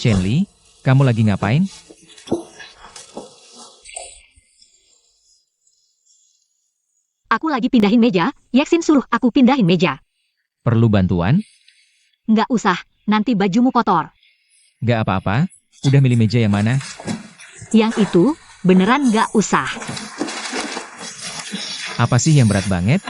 Shenli, kamu lagi ngapain? Aku lagi pindahin meja, Yeksin suruh aku pindahin meja. Perlu bantuan? Nggak usah, nanti bajumu kotor. Gak apa-apa, udah milih meja yang mana? Yang itu, beneran nggak usah. Apa sih yang berat banget?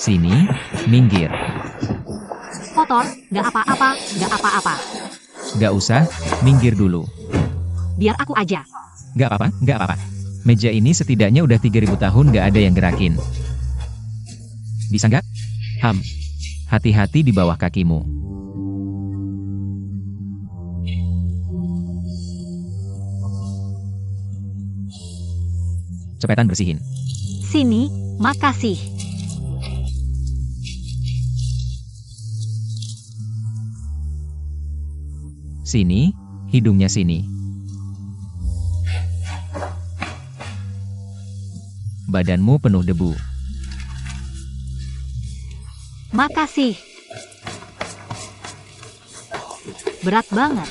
Sini, minggir. Kotor, nggak apa-apa, nggak apa-apa. Gak usah, minggir dulu. Biar aku aja. Gak apa-apa, gak apa-apa. Meja ini setidaknya udah 3000 tahun gak ada yang gerakin. Bisa nggak? Hati-hati di bawah kakimu. Cepetan bersihin. Sini, makasih. Sini, hidungnya sini. Badanmu penuh debu. Makasih. Berat banget.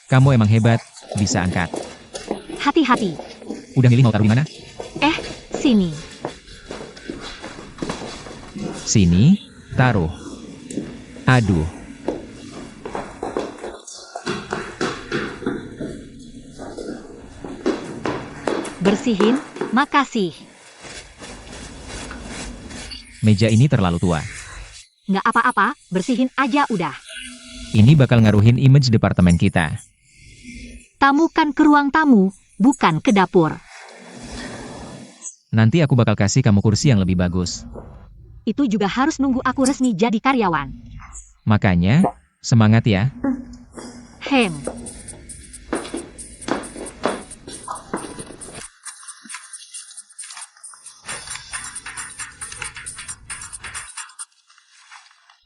Kamu emang hebat, bisa angkat. Hati-hati. Udah milih mau taruh di mana? Sini. Sini, taruh. Aduh. Bersihin, makasih. Meja ini terlalu tua. Nggak apa-apa, bersihin aja udah. Ini bakal ngaruhin image departemen kita. Tamu kan ke ruang tamu, bukan ke dapur. Nanti aku bakal kasih kamu kursi yang lebih bagus. Itu juga harus nunggu aku resmi jadi karyawan. Makanya, semangat ya. Hem.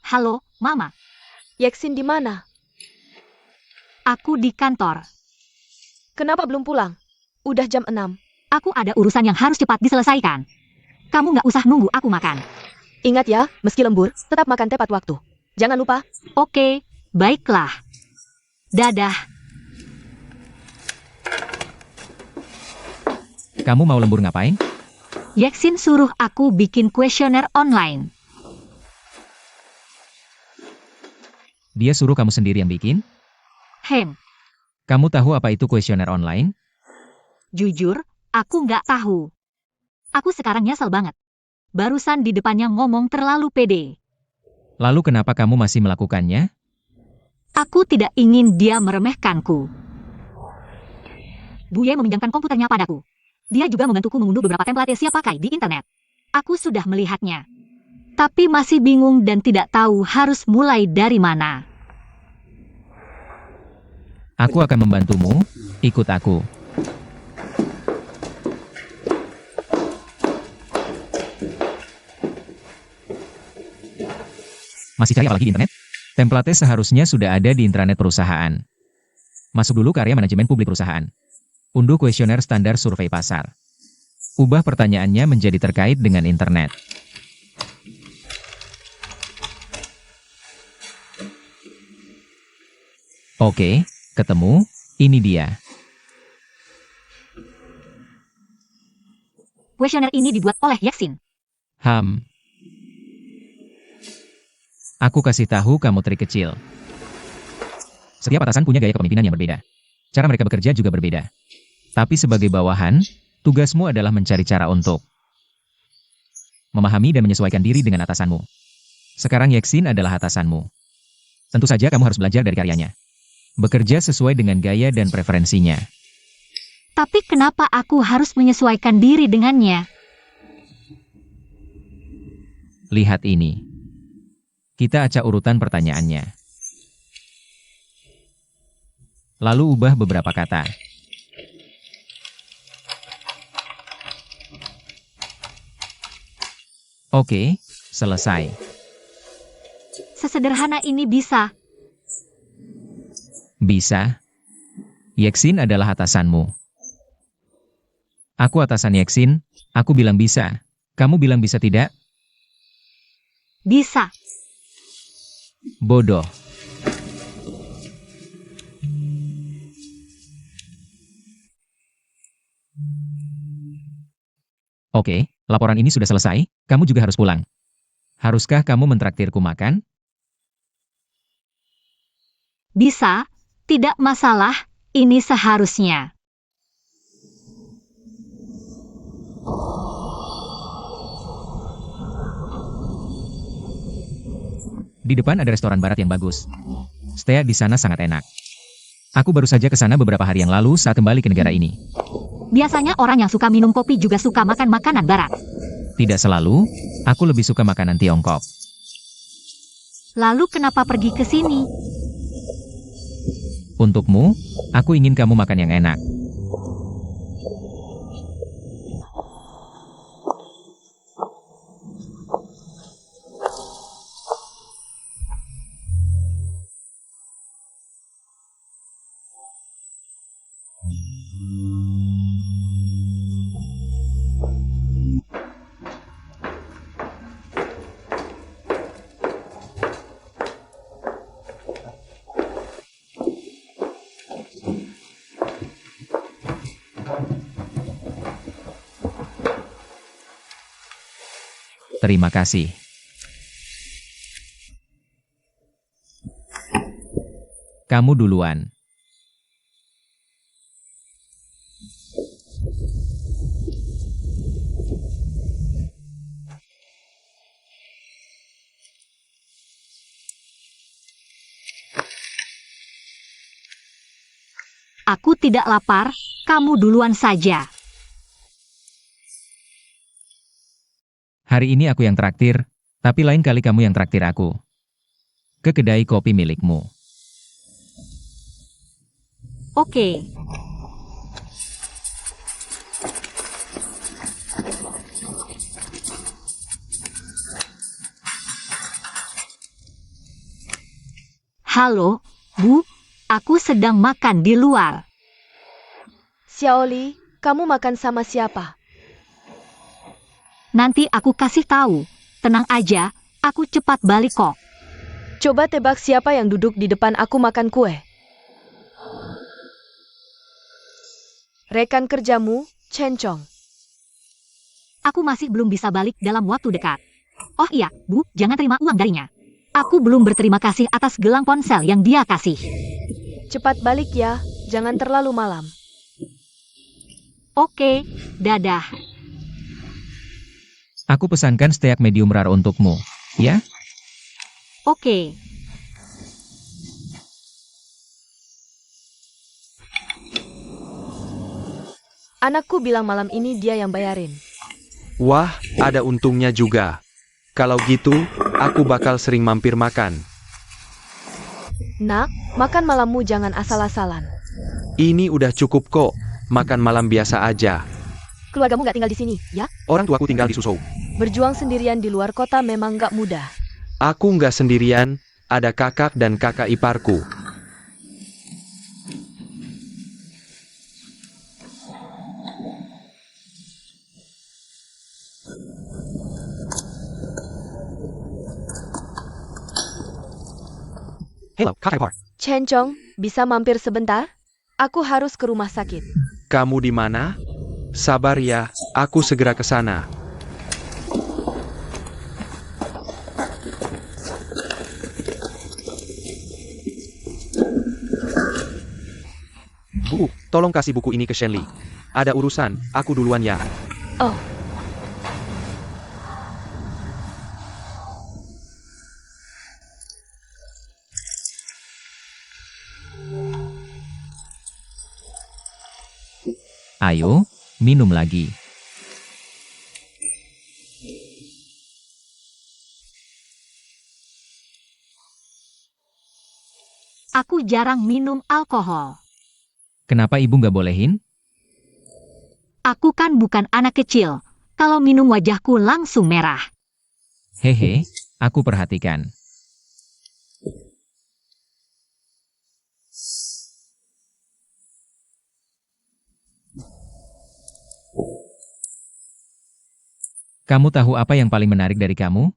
Halo, Mama. Yeksin di mana? Aku di kantor. Kenapa belum pulang? Udah jam 6. Aku ada urusan yang harus cepat diselesaikan. Kamu nggak usah nunggu aku makan. Ingat ya, meski lembur, tetap makan tepat waktu. Jangan lupa. Oke, baiklah. Dadah. Kamu mau lembur ngapain? Yeksin suruh aku bikin kuesioner online. Dia suruh kamu sendiri yang bikin? Hem. Kamu tahu apa itu kuesioner online? Jujur, aku nggak tahu. Aku sekarang nyesel banget. Barusan di depannya ngomong terlalu pede. Lalu kenapa kamu masih melakukannya? Aku tidak ingin dia meremehkanku. Buye meminjamkan komputernya padaku. Dia juga membantuku mengunduh beberapa template siap pakai di internet. Aku sudah melihatnya. Tapi masih bingung dan tidak tahu harus mulai dari mana. Aku akan membantumu, ikut aku. Masih cari apa lagi di internet? Template seharusnya sudah ada di intranet perusahaan. Masuk dulu ke area manajemen publik perusahaan. Unduh kuesioner standar survei pasar. Ubah pertanyaannya menjadi terkait dengan internet. Oke, ketemu, ini dia. Kuesioner ini dibuat oleh Yeksin. Aku kasih tahu kamu trik kecil. Setiap atasan punya gaya kepemimpinan yang berbeda. Cara mereka bekerja juga berbeda. Tapi sebagai bawahan, tugasmu adalah mencari cara untuk memahami dan menyesuaikan diri dengan atasanmu. Sekarang Yeksin adalah atasanmu. Tentu saja kamu harus belajar dari karyanya. Bekerja sesuai dengan gaya dan preferensinya. Tapi kenapa aku harus menyesuaikan diri dengannya? Lihat ini. Kita acak urutan pertanyaannya. Lalu ubah beberapa kata. Oke, selesai. Sesederhana ini bisa. Bisa. Yeksin adalah atasanmu. Aku atasan Yeksin, aku bilang bisa. Kamu bilang bisa tidak? Bisa. Bodoh. Oke, laporan ini sudah selesai, kamu juga harus pulang. Haruskah kamu mentraktirku makan? Bisa. Tidak masalah. Ini seharusnya. Di depan ada restoran barat yang bagus. Stay di sana sangat enak. Aku baru saja ke sana beberapa hari yang lalu saat kembali ke negara ini. Biasanya orang yang suka minum kopi juga suka makan makanan barat. Tidak selalu, aku lebih suka makanan Tiongkok. Lalu kenapa pergi ke sini? Untukmu, aku ingin kamu makan yang enak. Terima kasih. Kamu duluan. Aku tidak lapar, kamu duluan saja. Hari ini aku yang traktir, tapi lain kali kamu yang traktir aku. Ke kedai kopi milikmu. Oke. Halo, Bu. Aku sedang makan di luar. Xiaoli, kamu makan sama siapa? Nanti aku kasih tahu. Tenang aja, aku cepat balik kok. Coba tebak siapa yang duduk di depan aku makan kue. Rekan kerjamu, Chen Chong. Aku masih belum bisa balik dalam waktu dekat. Oh iya, Bu, jangan terima uang darinya. Aku belum berterima kasih atas gelang ponsel yang dia kasih. Cepat balik ya, jangan terlalu malam. Oke, dadah. Aku pesankan steak medium rare untukmu, ya? Oke. Anakku bilang malam ini dia yang bayarin. Wah, ada untungnya juga. Kalau gitu, aku bakal sering mampir makan. Nak, makan malammu jangan asal-asalan. Ini udah cukup kok, makan malam biasa aja. Keluargamu nggak tinggal di sini, ya? Orang tuaku tinggal di Suzhou. Berjuang sendirian di luar kota memang nggak mudah. Aku nggak sendirian, ada kakak dan kakak iparku. Hello, kakak ipar. Chen Chong, bisa mampir sebentar? Aku harus ke rumah sakit. Kamu di mana? Sabar ya, aku segera ke sana. Bu, tolong kasih buku ini ke Shenli. Ada urusan, aku duluan ya. Oh, Ayo, minum lagi. Aku jarang minum alkohol. Kenapa ibu nggak bolehin? Aku kan bukan anak kecil. Kalau minum wajahku langsung merah. Hehe, aku perhatikan. Kamu tahu apa yang paling menarik dari kamu?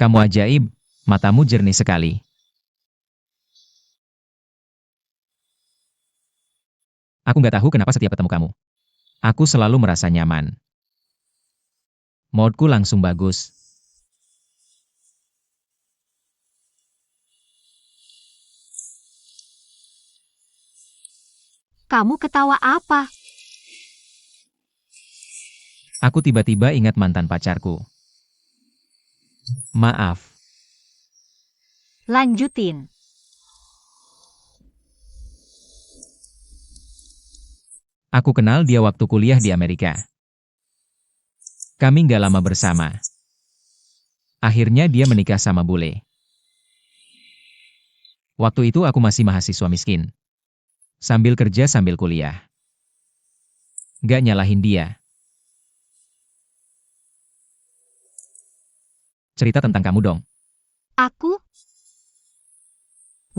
Kamu ajaib, matamu jernih sekali. Aku nggak tahu kenapa setiap ketemu kamu. Aku selalu merasa nyaman. Moodku langsung bagus. Kamu ketawa apa? Aku tiba-tiba ingat mantan pacarku. Maaf. Lanjutin. Aku kenal dia waktu kuliah di Amerika. Kami nggak lama bersama. Akhirnya dia menikah sama bule. Waktu itu aku masih mahasiswa miskin. Sambil kerja sambil kuliah. Nggak nyalahin dia. Cerita tentang kamu dong. Aku?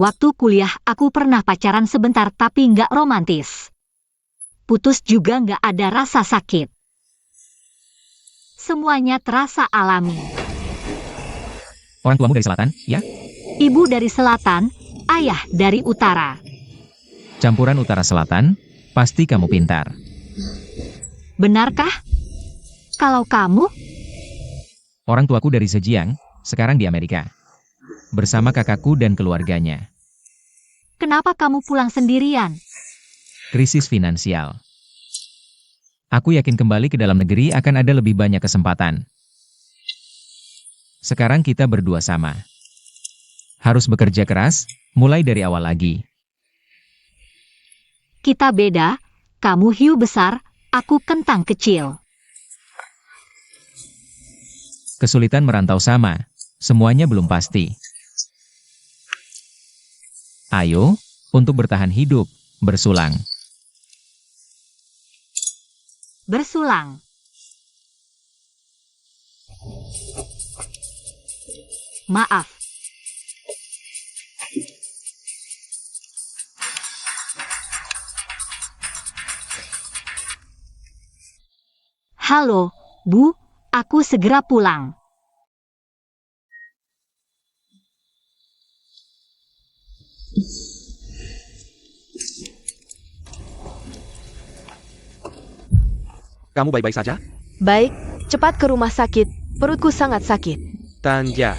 Waktu kuliah aku pernah pacaran sebentar tapi nggak romantis. Putus juga nggak ada rasa sakit. Semuanya terasa alami. Orang tuamu dari selatan, ya? Ibu dari selatan, ayah dari utara. Campuran utara-selatan, pasti kamu pintar. Benarkah? Kalau kamu? Orang tuaku dari Zhejiang, sekarang di Amerika. Bersama kakakku dan keluarganya. Kenapa kamu pulang sendirian? Krisis finansial. Aku yakin kembali ke dalam negeri akan ada lebih banyak kesempatan. Sekarang kita berdua sama. Harus bekerja keras, mulai dari awal lagi. Kita beda, kamu hiu besar, aku kentang kecil. Kesulitan merantau sama, semuanya belum pasti. Ayo, untuk bertahan hidup, bersulang. Bersulang. Maaf. Halo, Bu, aku segera pulang. Kamu baik-baik saja? Baik, cepat ke rumah sakit. Perutku sangat sakit. Tanja.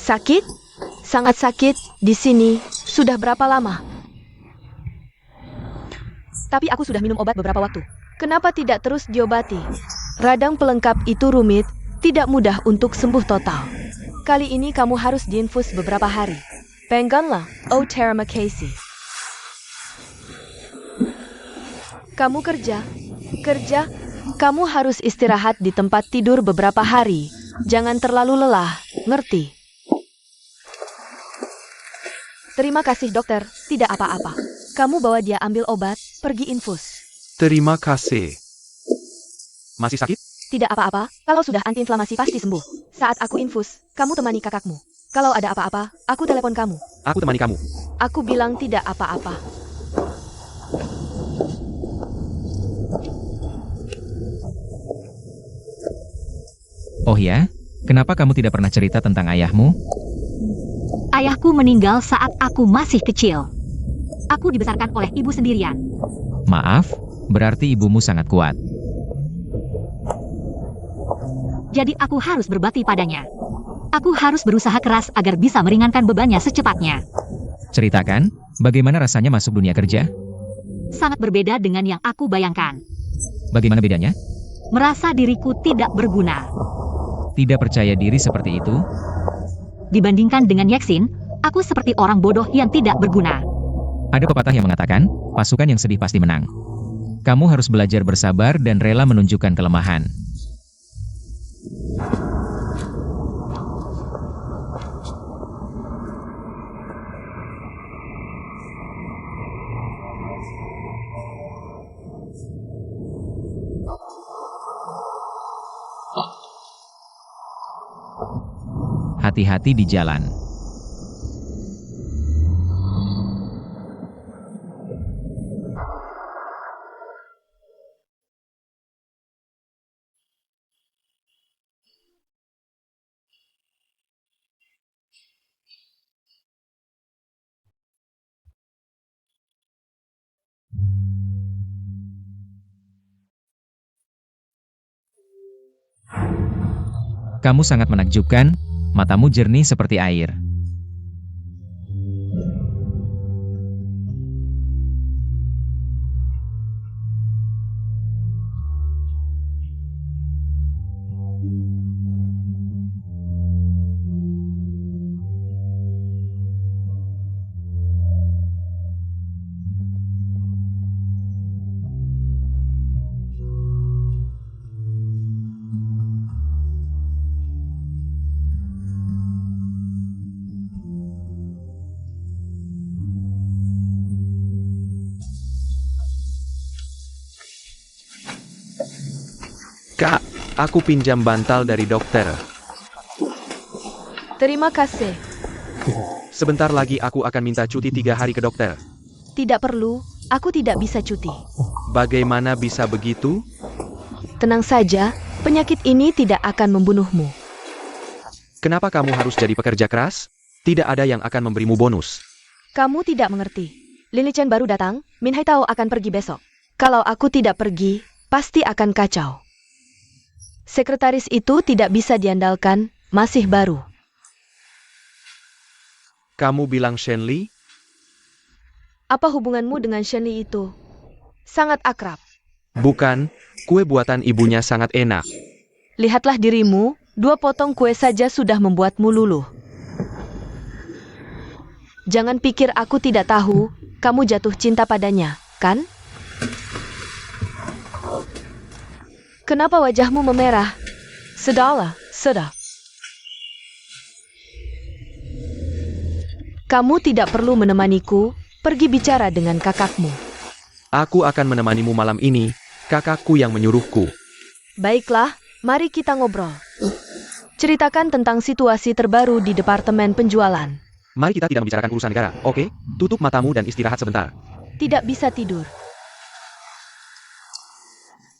Sakit? Sangat sakit di sini. Sudah berapa lama? Tapi aku sudah minum obat beberapa waktu. Kenapa tidak terus diobati? Radang pelengkap itu rumit, tidak mudah untuk sembuh total. Kali ini kamu harus diinfus beberapa hari. Peganglah, Oh Terima Casey. Kamu kerja. Kamu harus istirahat di tempat tidur beberapa hari. Jangan terlalu lelah, ngerti? Terima kasih dokter, tidak apa-apa. Kamu bawa dia ambil obat, pergi infus. Terima kasih. Masih sakit? Tidak apa-apa, kalau sudah antiinflamasi pasti sembuh. Saat aku infus, kamu temani kakakmu. Kalau ada apa-apa, aku telepon kamu. Aku temani kamu. Aku bilang tidak apa-apa. Oh ya? Kenapa kamu tidak pernah cerita tentang ayahmu? Ayahku meninggal saat aku masih kecil. Aku dibesarkan oleh ibu sendirian. Maaf, berarti ibumu sangat kuat. Jadi aku harus berbakti padanya. Aku harus berusaha keras agar bisa meringankan bebannya secepatnya. Ceritakan, bagaimana rasanya masuk dunia kerja? Sangat berbeda dengan yang aku bayangkan. Bagaimana bedanya? Merasa diriku tidak berguna. Tidak percaya diri seperti itu? Dibandingkan dengan Yeksin, aku seperti orang bodoh yang tidak berguna. Ada pepatah yang mengatakan, pasukan yang sedih pasti menang. Kamu harus belajar bersabar dan rela menunjukkan kelemahan. hati-hati di jalan. Kamu sangat menakjubkan, matamu jernih seperti air. Kak, aku pinjam bantal dari dokter. Terima kasih. Sebentar lagi aku akan minta cuti 3 hari ke dokter. Tidak perlu, aku tidak bisa cuti. Bagaimana bisa begitu? Tenang saja, penyakit ini tidak akan membunuhmu. Kenapa kamu harus jadi pekerja keras? Tidak ada yang akan memberimu bonus. Kamu tidak mengerti. Lily Chen baru datang, Min Hai Tao akan pergi besok. Kalau aku tidak pergi, pasti akan kacau. Sekretaris itu tidak bisa diandalkan, masih baru. Kamu bilang Shenli? Apa hubunganmu dengan Shenli itu? Sangat akrab. Bukan, kue buatan ibunya sangat enak. Lihatlah dirimu, 2 potong kue saja sudah membuatmu luluh. Jangan pikir aku tidak tahu, kamu jatuh cinta padanya, kan? Kenapa wajahmu memerah? Sudahlah, sudah. Kamu tidak perlu menemaniku, pergi bicara dengan kakakmu. Aku akan menemanimu malam ini, kakakku yang menyuruhku. Baiklah, mari kita ngobrol. Ceritakan tentang situasi terbaru di departemen penjualan. Mari kita tidak membicarakan urusan negara, oke? Tutup matamu dan istirahat sebentar. Tidak bisa tidur.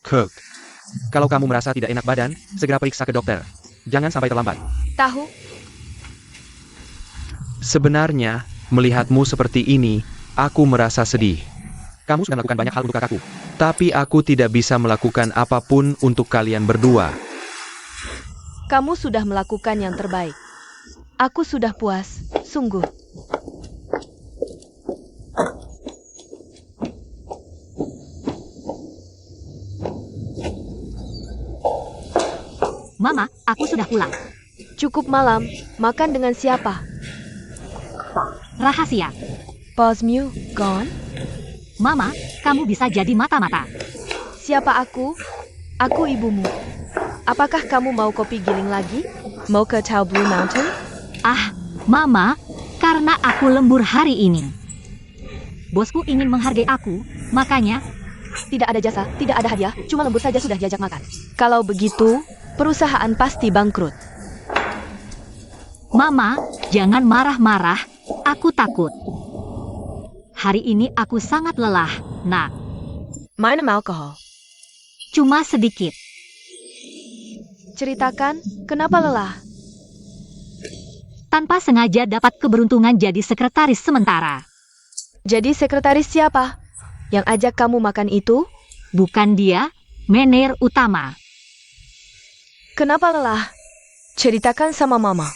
Kirk, kalau kamu merasa tidak enak badan, segera periksa ke dokter. Jangan sampai terlambat. Tahu? Sebenarnya, melihatmu seperti ini, aku merasa sedih. Kamu sudah melakukan banyak hal untuk kakakku. Tapi aku tidak bisa melakukan apapun untuk kalian berdua. Kamu sudah melakukan yang terbaik. Aku sudah puas, sungguh. Mama, aku sudah pulang. Cukup malam, makan dengan siapa? Rahasia. Boss Mew, gone? Mama, kamu bisa jadi mata-mata. Siapa aku? Aku ibumu. Apakah kamu mau kopi giling lagi? Mau ke Tao Blue Mountain? Ah, Mama, karena aku lembur hari ini. Bosku ingin menghargai aku, makanya... Tidak ada jasa, tidak ada hadiah, cuma lembur saja sudah diajak makan. Kalau begitu, perusahaan pasti bangkrut. Mama, jangan marah-marah, aku takut. Hari ini aku sangat lelah, nak. Minum alkohol. Cuma sedikit. Ceritakan, kenapa lelah? Tanpa sengaja dapat keberuntungan jadi sekretaris sementara. Jadi sekretaris siapa? Yang ajak kamu makan itu? Bukan dia, manajer utama. Kenapa lelah? Ceritakan sama mama.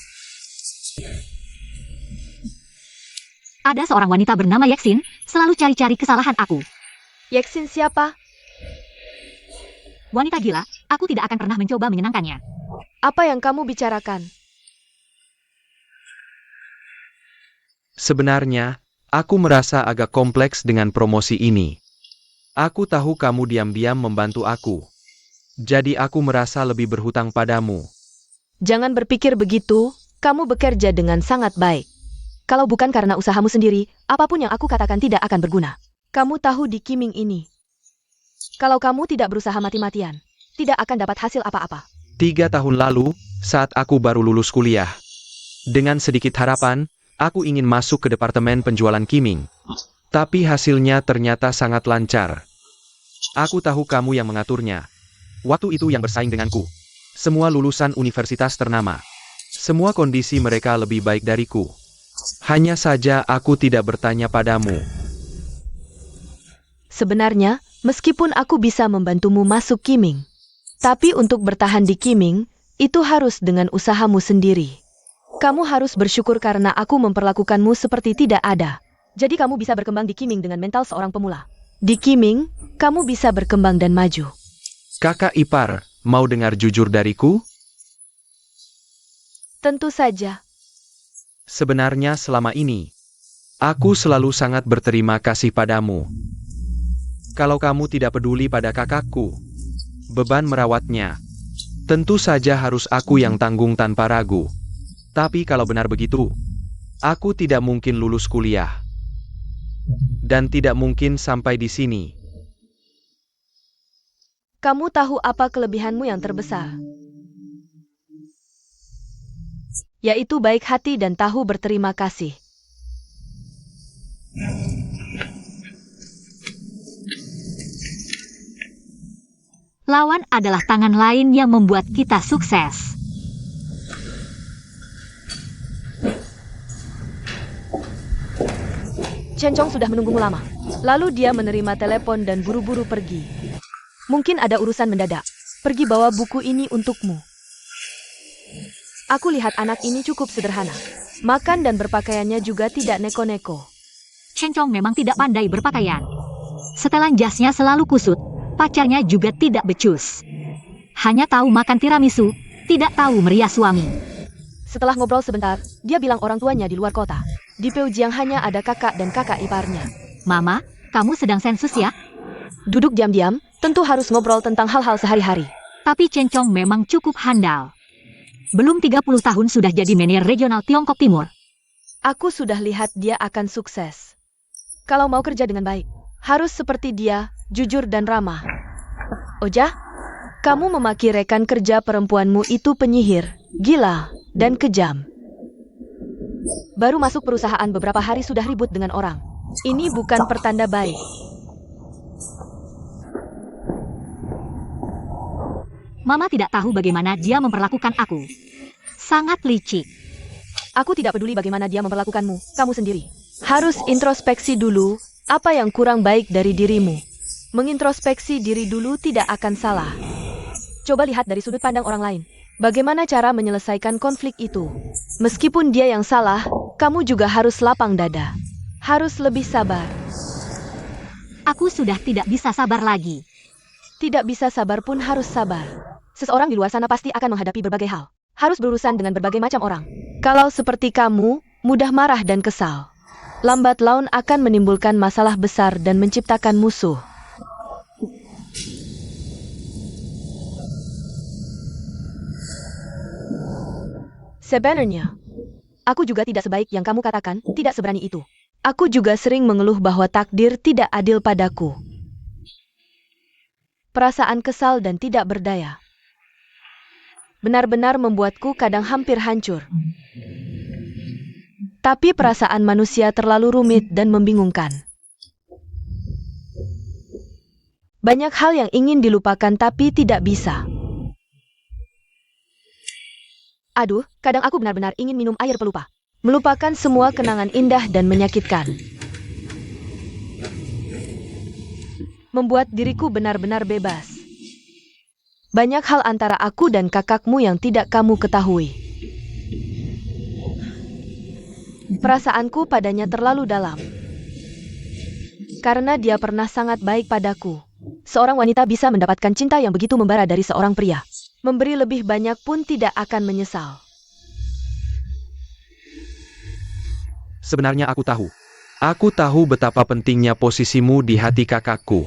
Ada seorang wanita bernama Yexin, selalu cari-cari kesalahan aku. Yexin siapa? Wanita gila, aku tidak akan pernah mencoba menyenangkannya. Apa yang kamu bicarakan? Sebenarnya, aku merasa agak kompleks dengan promosi ini. Aku tahu kamu diam-diam membantu aku. Jadi aku merasa lebih berhutang padamu. Jangan berpikir begitu, kamu bekerja dengan sangat baik. Kalau bukan karena usahamu sendiri, apapun yang aku katakan tidak akan berguna. Kamu tahu di Kiming ini. Kalau kamu tidak berusaha mati-matian, tidak akan dapat hasil apa-apa. 3 tahun lalu, saat aku baru lulus kuliah. Dengan sedikit harapan, aku ingin masuk ke departemen penjualan kiming. Tapi hasilnya ternyata sangat lancar. Aku tahu kamu yang mengaturnya. Waktu itu yang bersaing denganku. Semua lulusan universitas ternama. Semua kondisi mereka lebih baik dariku. Hanya saja aku tidak bertanya padamu. Sebenarnya, meskipun aku bisa membantumu masuk kiming, tapi untuk bertahan di kiming, itu harus dengan usahamu sendiri. Kamu harus bersyukur karena aku memperlakukanmu seperti tidak ada. Jadi kamu bisa berkembang di kiming dengan mental seorang pemula. Di kiming, kamu bisa berkembang dan maju. Kakak ipar, mau dengar jujur dariku? Tentu saja. Sebenarnya selama ini, aku selalu sangat berterima kasih padamu. Kalau kamu tidak peduli pada kakakku, beban merawatnya, tentu saja harus aku yang tanggung tanpa ragu. Tapi kalau benar begitu, aku tidak mungkin lulus kuliah. Dan tidak mungkin sampai di sini. Kamu tahu apa kelebihanmu yang terbesar? Yaitu baik hati dan tahu berterima kasih. Lawan adalah tangan lain yang membuat kita sukses. Chen Chong sudah menunggumu lama. Lalu dia menerima telepon dan buru-buru pergi. Mungkin ada urusan mendadak. Pergi bawa buku ini untukmu. Aku lihat anak ini cukup sederhana. Makan dan berpakaiannya juga tidak neko-neko. Chen Chong memang tidak pandai berpakaian. Setelan jasnya selalu kusut, pacarnya juga tidak becus. Hanya tahu makan tiramisu, tidak tahu merias wangi. Setelah ngobrol sebentar, dia bilang orang tuanya di luar kota. Di Peujiang hanya ada kakak dan kakak iparnya. Mama, kamu sedang sensus ya? Duduk diam-diam, tentu harus ngobrol tentang hal-hal sehari-hari. Tapi Chen Chong memang cukup handal. Belum 30 tahun sudah jadi manajer regional Tiongkok Timur. Aku sudah lihat dia akan sukses. Kalau mau kerja dengan baik, harus seperti dia, jujur dan ramah. Oja, kamu memaki rekan kerja perempuanmu itu penyihir, gila, dan kejam. Baru masuk perusahaan beberapa hari sudah ribut dengan orang. Ini bukan pertanda baik. Mama tidak tahu bagaimana dia memperlakukan aku. Sangat licik. Aku tidak peduli bagaimana dia memperlakukanmu, kamu sendiri. Harus introspeksi dulu, apa yang kurang baik dari dirimu. Mengintrospeksi diri dulu tidak akan salah. Coba lihat dari sudut pandang orang lain. Bagaimana cara menyelesaikan konflik itu? Meskipun dia yang salah, kamu juga harus lapang dada. Harus lebih sabar. Aku sudah tidak bisa sabar lagi. Tidak bisa sabar pun harus sabar. Seseorang di luar sana pasti akan menghadapi berbagai hal. Harus berurusan dengan berbagai macam orang. Kalau seperti kamu, mudah marah dan kesal. Lambat laun akan menimbulkan masalah besar dan menciptakan musuh. Sebenarnya, aku juga tidak sebaik yang kamu katakan, tidak seberani itu. Aku juga sering mengeluh bahwa takdir tidak adil padaku. Perasaan kesal dan tidak berdaya benar-benar membuatku kadang hampir hancur. Tapi perasaan manusia terlalu rumit dan membingungkan. Banyak hal yang ingin dilupakan tapi tidak bisa. Aduh, kadang aku benar-benar ingin minum air pelupa. Melupakan semua kenangan indah dan menyakitkan. Membuat diriku benar-benar bebas. Banyak hal antara aku dan kakakmu yang tidak kamu ketahui. Perasaanku padanya terlalu dalam. Karena dia pernah sangat baik padaku. Seorang wanita bisa mendapatkan cinta yang begitu membara dari seorang pria. Memberi lebih banyak pun tidak akan menyesal. Sebenarnya aku tahu. Aku tahu betapa pentingnya posisimu di hati kakakku.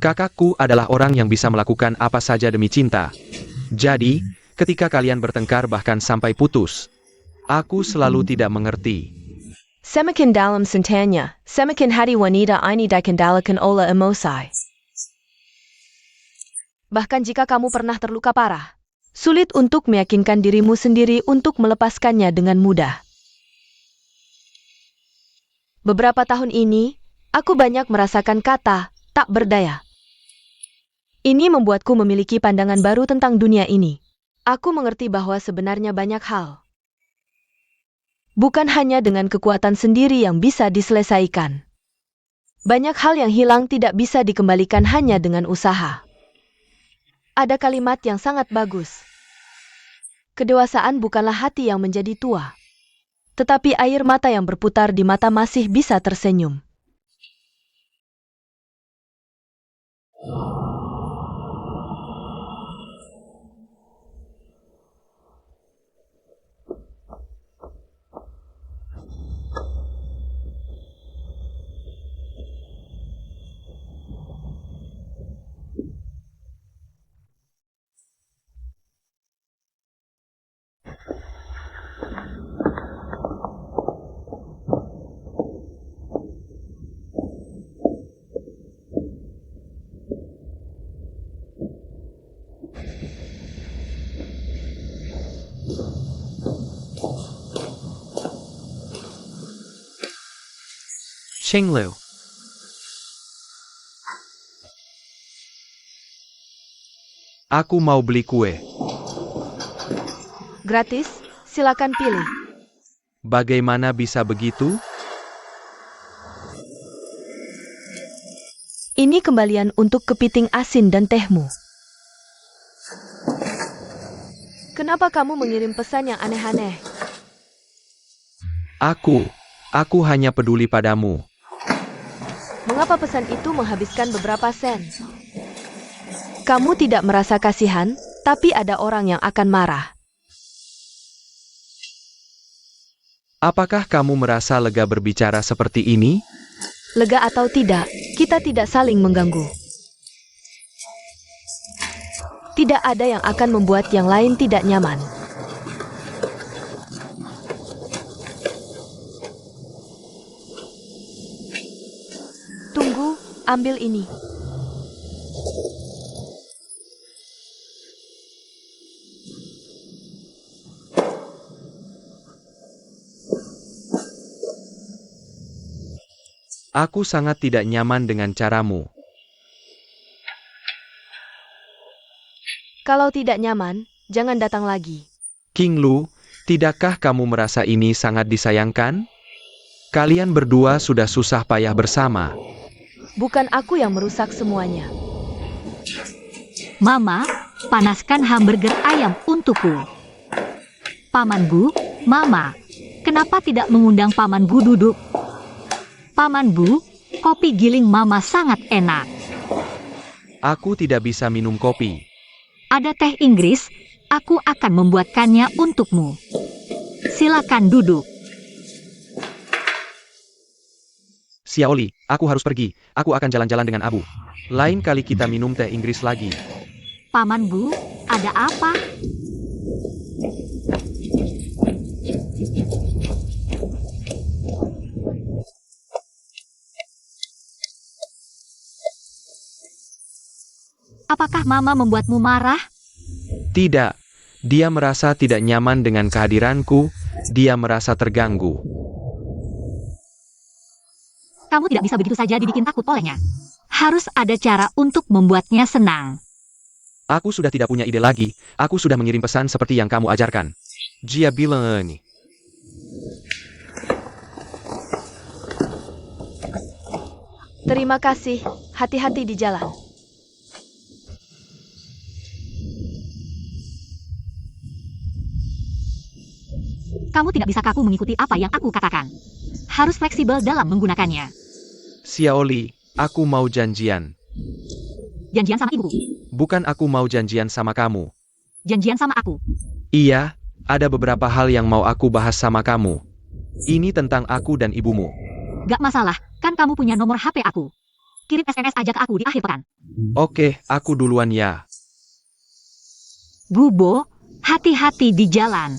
Kakakku adalah orang yang bisa melakukan apa saja demi cinta. Jadi, ketika kalian bertengkar bahkan sampai putus, aku selalu tidak mengerti. Semakin dalam cintanya, semakin hati wanita ini dikendalikan oleh emosi. Bahkan jika kamu pernah terluka parah, Sulit untuk meyakinkan dirimu sendiri untuk melepaskannya dengan mudah. Beberapa tahun ini, aku banyak merasakan kata tak berdaya. Ini membuatku memiliki pandangan baru tentang dunia ini. Aku mengerti bahwa sebenarnya banyak hal. Bukan hanya dengan kekuatan sendiri yang bisa diselesaikan. Banyak hal yang hilang tidak bisa dikembalikan hanya dengan usaha. Ada kalimat yang sangat bagus. Kedewasaan bukanlah hati yang menjadi tua, tetapi air mata yang berputar di mata masih bisa tersenyum. Chenglu. Aku mau beli kue. Gratis, silakan pilih. Bagaimana bisa begitu? Ini kembalian untuk kepiting asin dan tehmu. Kenapa kamu mengirim pesan yang aneh-aneh? Aku hanya peduli padamu. Mengapa pesan itu menghabiskan beberapa sen? Kamu tidak merasa kasihan, tapi ada orang yang akan marah. Apakah kamu merasa lega berbicara seperti ini? Lega atau tidak, kita tidak saling mengganggu. Tidak ada yang akan membuat yang lain tidak nyaman. Tunggu, ambil ini. Aku sangat tidak nyaman dengan caramu. Kalau tidak nyaman, jangan datang lagi. King Lu, tidakkah kamu merasa ini sangat disayangkan? Kalian berdua sudah susah payah bersama. Bukan aku yang merusak semuanya. Mama, panaskan hamburger ayam untukku. Paman Bu, Mama, kenapa tidak mengundang Paman Bu duduk? Paman Bu, kopi giling Mama sangat enak. Aku tidak bisa minum kopi. Ada teh Inggris, aku akan membuatkannya untukmu. Silakan duduk. Xiaoli, aku harus pergi. Aku akan jalan-jalan dengan Abu. Lain kali kita minum teh Inggris lagi. Paman Bu, ada apa? Apakah Mama membuatmu marah? Tidak. Dia merasa tidak nyaman dengan kehadiranku. Dia merasa terganggu. Kamu tidak bisa begitu saja dibikin takut olehnya. Harus ada cara untuk membuatnya senang. Aku sudah tidak punya ide lagi. Aku sudah mengirim pesan seperti yang kamu ajarkan. Jia bilang ini. Terima kasih, hati-hati di jalan. Kamu tidak bisa kaku mengikuti apa yang aku katakan. Harus fleksibel dalam menggunakannya. Xiaoli, aku mau janjian. Janjian sama ibuku. Bukan aku mau janjian sama kamu. Janjian sama aku. Iya, ada beberapa hal yang mau aku bahas sama kamu. Ini tentang aku dan ibumu. Gak masalah, kan kamu punya nomor HP aku. Kirim SMS aja ke aku di akhir pekan. Oke, aku duluan ya. Bubo, hati-hati di jalan.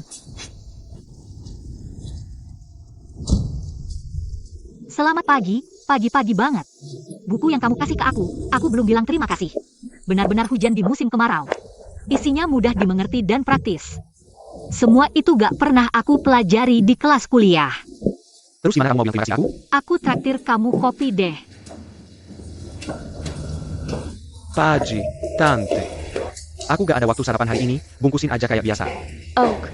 Selamat pagi, pagi-pagi banget. Buku yang kamu kasih ke aku belum bilang terima kasih. Benar-benar hujan di musim kemarau. Isinya mudah dimengerti dan praktis. Semua itu gak pernah aku pelajari di kelas kuliah. Terus gimana kamu mau bilang terima kasih aku? Aku traktir kamu kopi deh. Paji, Tante. Aku gak ada waktu sarapan hari ini, bungkusin aja kayak biasa. Oak,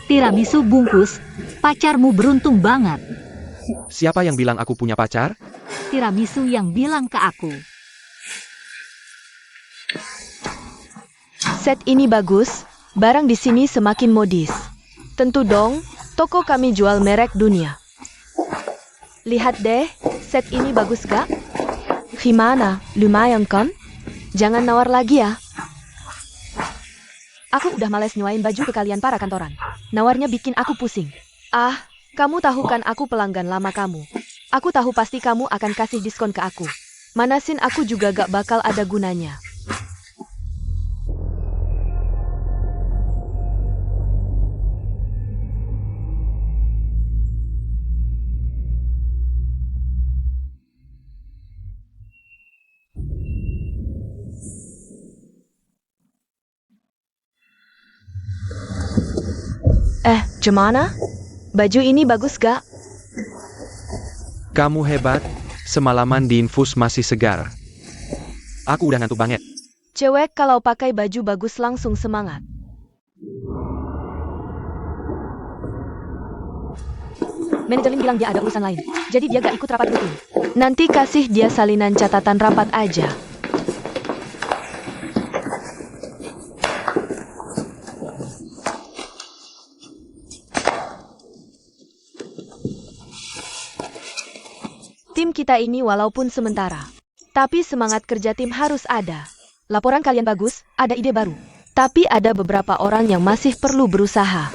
Tiramisu bungkus, pacarmu beruntung banget. Siapa yang bilang aku punya pacar? Tiramisu yang bilang ke aku. set ini bagus, barang di sini semakin modis. Tentu dong, toko kami jual merek dunia. Lihat deh, set ini bagus gak? Gimana, lumayan kan? Jangan nawar lagi ya. Aku udah males nyewain baju ke kalian para kantoran. Nawarnya bikin aku pusing. Ah, kamu tahu kan aku pelanggan lama kamu. Aku tahu pasti kamu akan kasih diskon ke aku. Manasin aku juga gak bakal ada gunanya. Gimana? Baju ini bagus gak? Kamu hebat, semalaman di infus masih segar. Aku udah ngantuk banget. Cewek kalau pakai baju bagus langsung semangat. Manajerin bilang dia ada urusan lain, jadi dia gak ikut rapat rutin. Nanti kasih dia salinan catatan rapat aja. Tim kita ini walaupun sementara, tapi semangat kerja tim harus ada. Laporan kalian bagus, ada ide baru. Tapi ada beberapa orang yang masih perlu berusaha.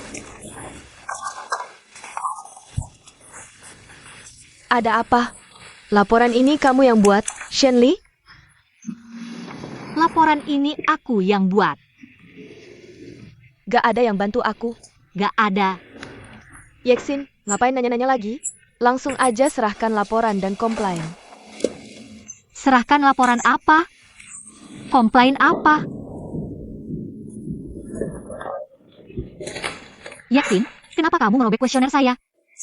Ada apa? Laporan ini kamu yang buat, Shenli? Laporan ini aku yang buat. Gak ada yang bantu aku. Gak ada. Yeksin, ngapain nanya-nanya lagi? Langsung aja serahkan laporan dan komplain. Serahkan laporan apa? Komplain apa? Yaksin, kenapa kamu merobek kuesioner saya?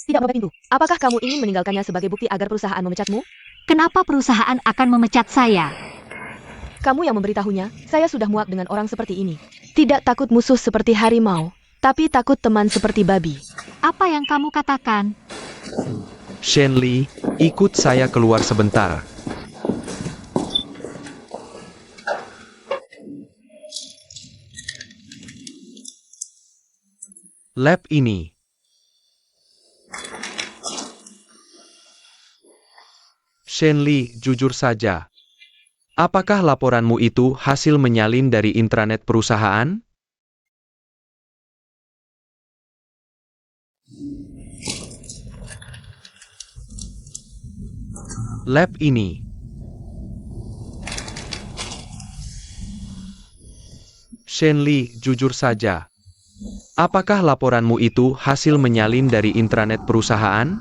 Tidak merobek pintu. Apakah kamu ingin meninggalkannya sebagai bukti agar perusahaan memecatmu? Kenapa perusahaan akan memecat saya? Kamu yang memberitahunya, saya sudah muak dengan orang seperti ini. Tidak takut musuh seperti harimau, tapi takut teman seperti babi. Apa yang kamu katakan? Shenli, ikut saya keluar sebentar. Lab ini. Shenli, jujur saja. Apakah laporanmu itu hasil menyalin dari intranet perusahaan? Lab ini. Shenli, jujur saja. Apakah laporanmu itu hasil menyalin dari intranet perusahaan?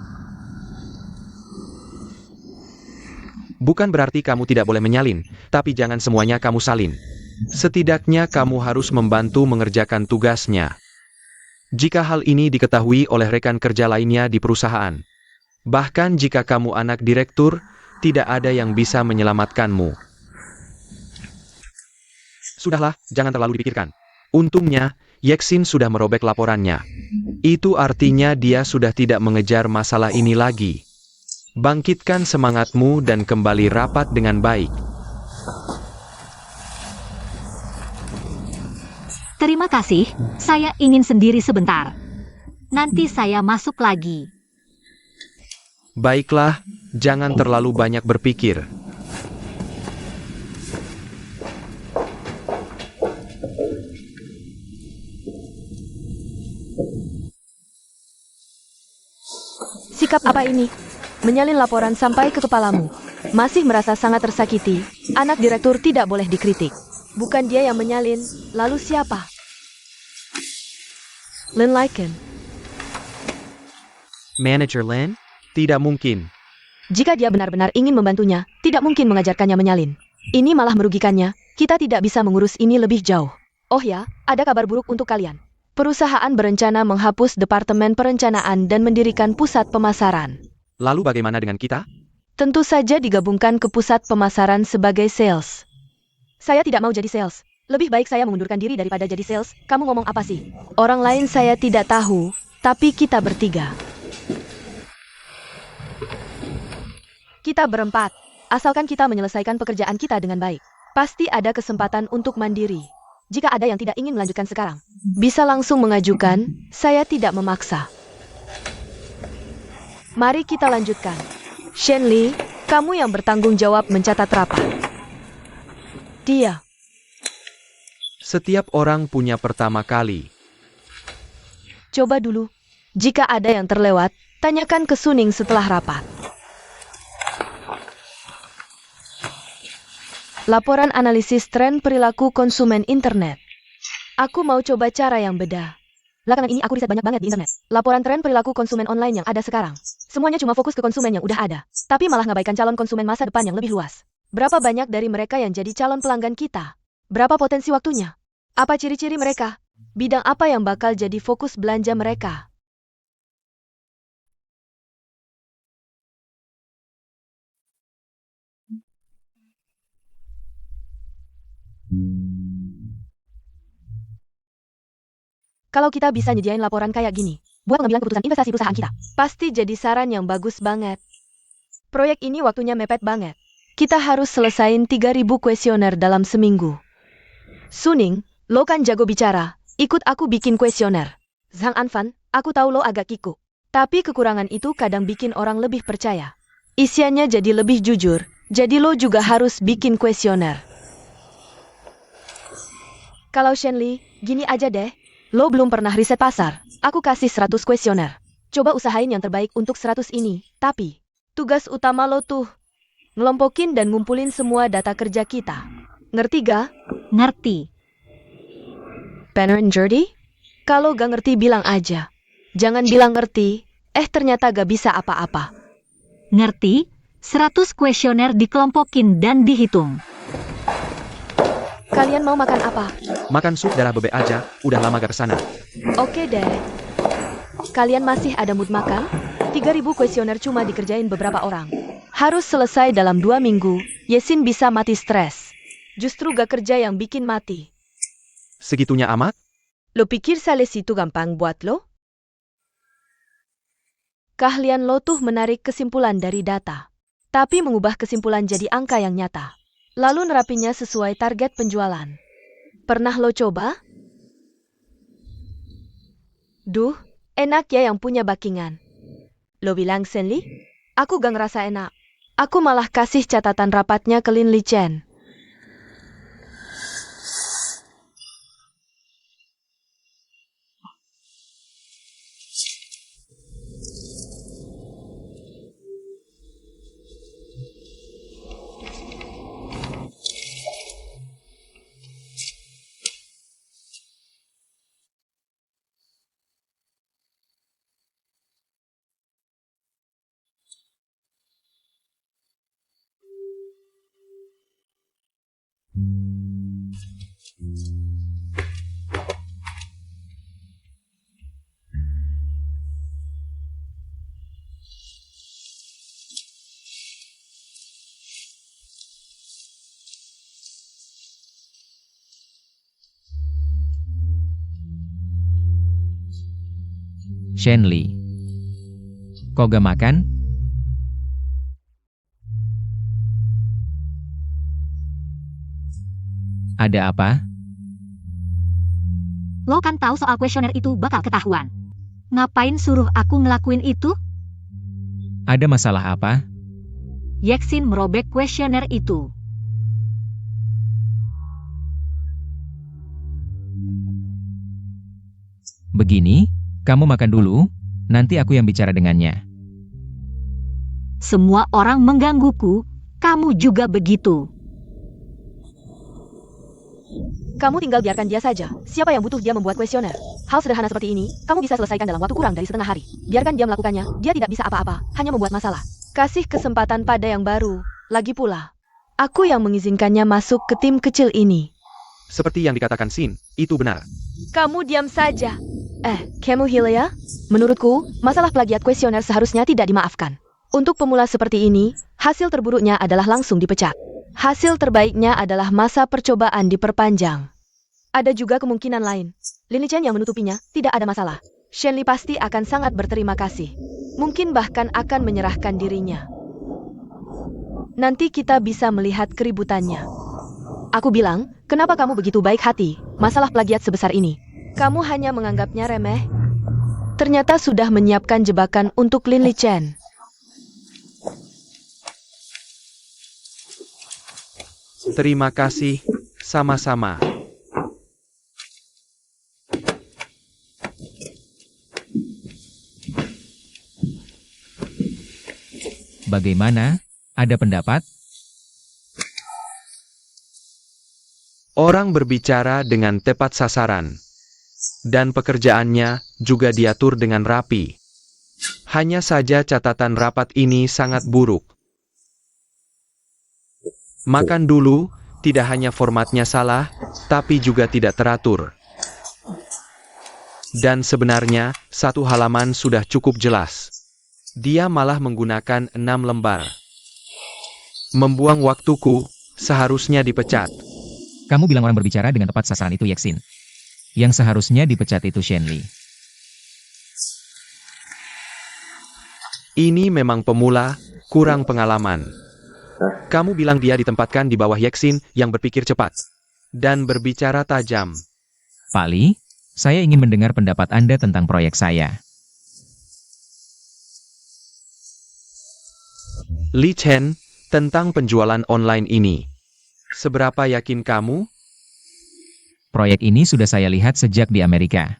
Bukan berarti kamu tidak boleh menyalin, tapi jangan semuanya kamu salin. Setidaknya kamu harus membantu mengerjakan tugasnya. Jika hal ini diketahui oleh rekan kerja lainnya di perusahaan, bahkan jika kamu anak direktur, tidak ada yang bisa menyelamatkanmu. Sudahlah, jangan terlalu dipikirkan. Untungnya, Yeksin sudah merobek laporannya. Itu artinya dia sudah tidak mengejar masalah ini lagi. Bangkitkan semangatmu dan kembali rapat dengan baik. Terima kasih, saya ingin sendiri sebentar. Nanti saya masuk lagi. Baiklah, jangan terlalu banyak berpikir. Sikap apa ini? Menyalin laporan sampai ke kepalamu. Masih merasa sangat tersakiti. Anak direktur tidak boleh dikritik. Bukan dia yang menyalin, lalu siapa? Lin Lycan. Manager Lin? Tidak mungkin. Jika dia benar-benar ingin membantunya, tidak mungkin mengajarkannya menyalin. Ini malah merugikannya. kita tidak bisa mengurus ini lebih jauh. Oh ya, ada kabar buruk untuk kalian. Perusahaan berencana menghapus Departemen Perencanaan dan mendirikan pusat pemasaran. Lalu bagaimana dengan kita? Tentu saja digabungkan ke pusat pemasaran sebagai sales. Saya tidak mau jadi sales. Lebih baik saya mengundurkan diri daripada jadi sales. Kamu ngomong apa sih? Orang lain saya tidak tahu, tapi kita bertiga. Kita berempat. Asalkan kita menyelesaikan pekerjaan kita dengan baik, pasti ada kesempatan untuk mandiri. Jika ada yang tidak ingin melanjutkan sekarang, bisa langsung mengajukan, saya tidak memaksa. Mari kita lanjutkan. Shenli, kamu yang bertanggung jawab mencatat rapat. Dia. Setiap orang punya pertama kali. Coba dulu. Jika ada yang terlewat, tanyakan ke Suning setelah rapat. Laporan analisis tren perilaku konsumen internet. Aku mau coba cara yang beda. Belakangan ini aku riset banyak banget di internet. Laporan tren perilaku konsumen online yang ada sekarang. Semuanya cuma fokus ke konsumen yang udah ada. Tapi malah ngabaikan calon konsumen masa depan yang lebih luas. Berapa banyak dari mereka yang jadi calon pelanggan kita? Berapa potensi waktunya? Apa ciri-ciri mereka? Bidang apa yang bakal jadi fokus belanja mereka? Kalau kita bisa nyediain laporan kayak gini, buat pengambilan keputusan investasi perusahaan kita, pasti jadi saran yang bagus banget. Proyek ini waktunya mepet banget. Kita harus selesain 3.000 kuesioner dalam seminggu. Suning, lo kan jago bicara, ikut aku bikin kuesioner. Zhang Anfan, aku tahu lo agak kikuk. Tapi kekurangan itu kadang bikin orang lebih percaya. Isiannya jadi lebih jujur, jadi lo juga harus bikin kuesioner. Kalau Shenli, gini aja deh. Lo belum pernah riset pasar, aku kasih 100 kuesioner. Coba usahain yang terbaik untuk 100 ini, tapi tugas utama lo tuh ngelompokin dan ngumpulin semua data kerja kita. Ngerti ga? Ngerti. Banner and Jordi? Kalau gak ngerti bilang aja. Jangan bilang ngerti, ternyata gak bisa apa-apa. Ngerti? 100 kuesioner dikelompokin dan dihitung. Kalian mau makan apa? Makan sup darah bebek aja, udah lama gak kesana. Oke deh. Kalian masih ada mood makan? 3.000 kuesioner cuma dikerjain beberapa orang. Harus selesai dalam 2 minggu, Yesin bisa mati stres. Justru gak kerja yang bikin mati. Segitunya amat? Lo pikir sales itu gampang buat lo? Keahlian lo tuh menarik kesimpulan dari data. Tapi mengubah kesimpulan jadi angka yang nyata. Lalu nerapinya sesuai target penjualan. Pernah lo coba? Duh, enak ya yang punya backingan. Lo bilang Shenli? Aku gak ngerasa enak. Aku malah kasih catatan rapatnya ke Lin Li Chen. Shenli. Kok gak makan? Ada apa? Lo kan tahu soal kuesioner itu bakal ketahuan. Ngapain suruh aku ngelakuin itu? Ada masalah apa? Yeksin merobek kuesioner itu. Begini, kamu makan dulu, nanti aku yang bicara dengannya. Semua orang menggangguku, kamu juga begitu. Kamu tinggal biarkan dia saja. Siapa yang butuh dia membuat kuesioner? Hal sederhana seperti ini, kamu bisa selesaikan dalam waktu kurang dari setengah hari. Biarkan dia melakukannya, dia tidak bisa apa-apa, hanya membuat masalah. Kasih kesempatan pada yang baru. Lagi pula, Aku yang mengizinkannya masuk ke tim kecil ini. Seperti yang dikatakan Sin, itu benar. Kamu diam saja. Kamu Hilya? Menurutku, masalah plagiat kuesioner seharusnya tidak dimaafkan. Untuk pemula seperti ini, hasil terburuknya adalah langsung dipecat. Hasil terbaiknya adalah masa percobaan diperpanjang. Ada juga kemungkinan lain. Lin Chen yang menutupinya, tidak ada masalah. Shen Li pasti akan sangat berterima kasih. Mungkin bahkan akan menyerahkan dirinya. Nanti kita bisa melihat keributannya. Aku bilang, kenapa kamu begitu baik hati? Masalah plagiat sebesar ini. Kamu hanya menganggapnya remeh? Ternyata sudah menyiapkan jebakan untuk Lin Chen. Terima kasih, sama-sama. Bagaimana? Ada pendapat? Orang berbicara dengan tepat sasaran. Dan pekerjaannya juga diatur dengan rapi. Hanya saja catatan rapat ini sangat buruk. Makan dulu, tidak hanya formatnya salah, tapi juga tidak teratur. Dan sebenarnya, satu halaman sudah cukup jelas. Dia malah menggunakan 6 lembar. Membuang waktuku, seharusnya dipecat. Kamu bilang orang berbicara dengan tepat sasaran itu Yexin. Yang seharusnya dipecat itu Shen Li. Ini memang pemula, kurang pengalaman. Kamu bilang dia ditempatkan di bawah Yexin yang berpikir cepat dan berbicara tajam. Pak Li, saya ingin mendengar pendapat Anda tentang proyek saya. Li Chen, tentang penjualan online ini. Seberapa yakin kamu? Proyek ini sudah saya lihat sejak di Amerika.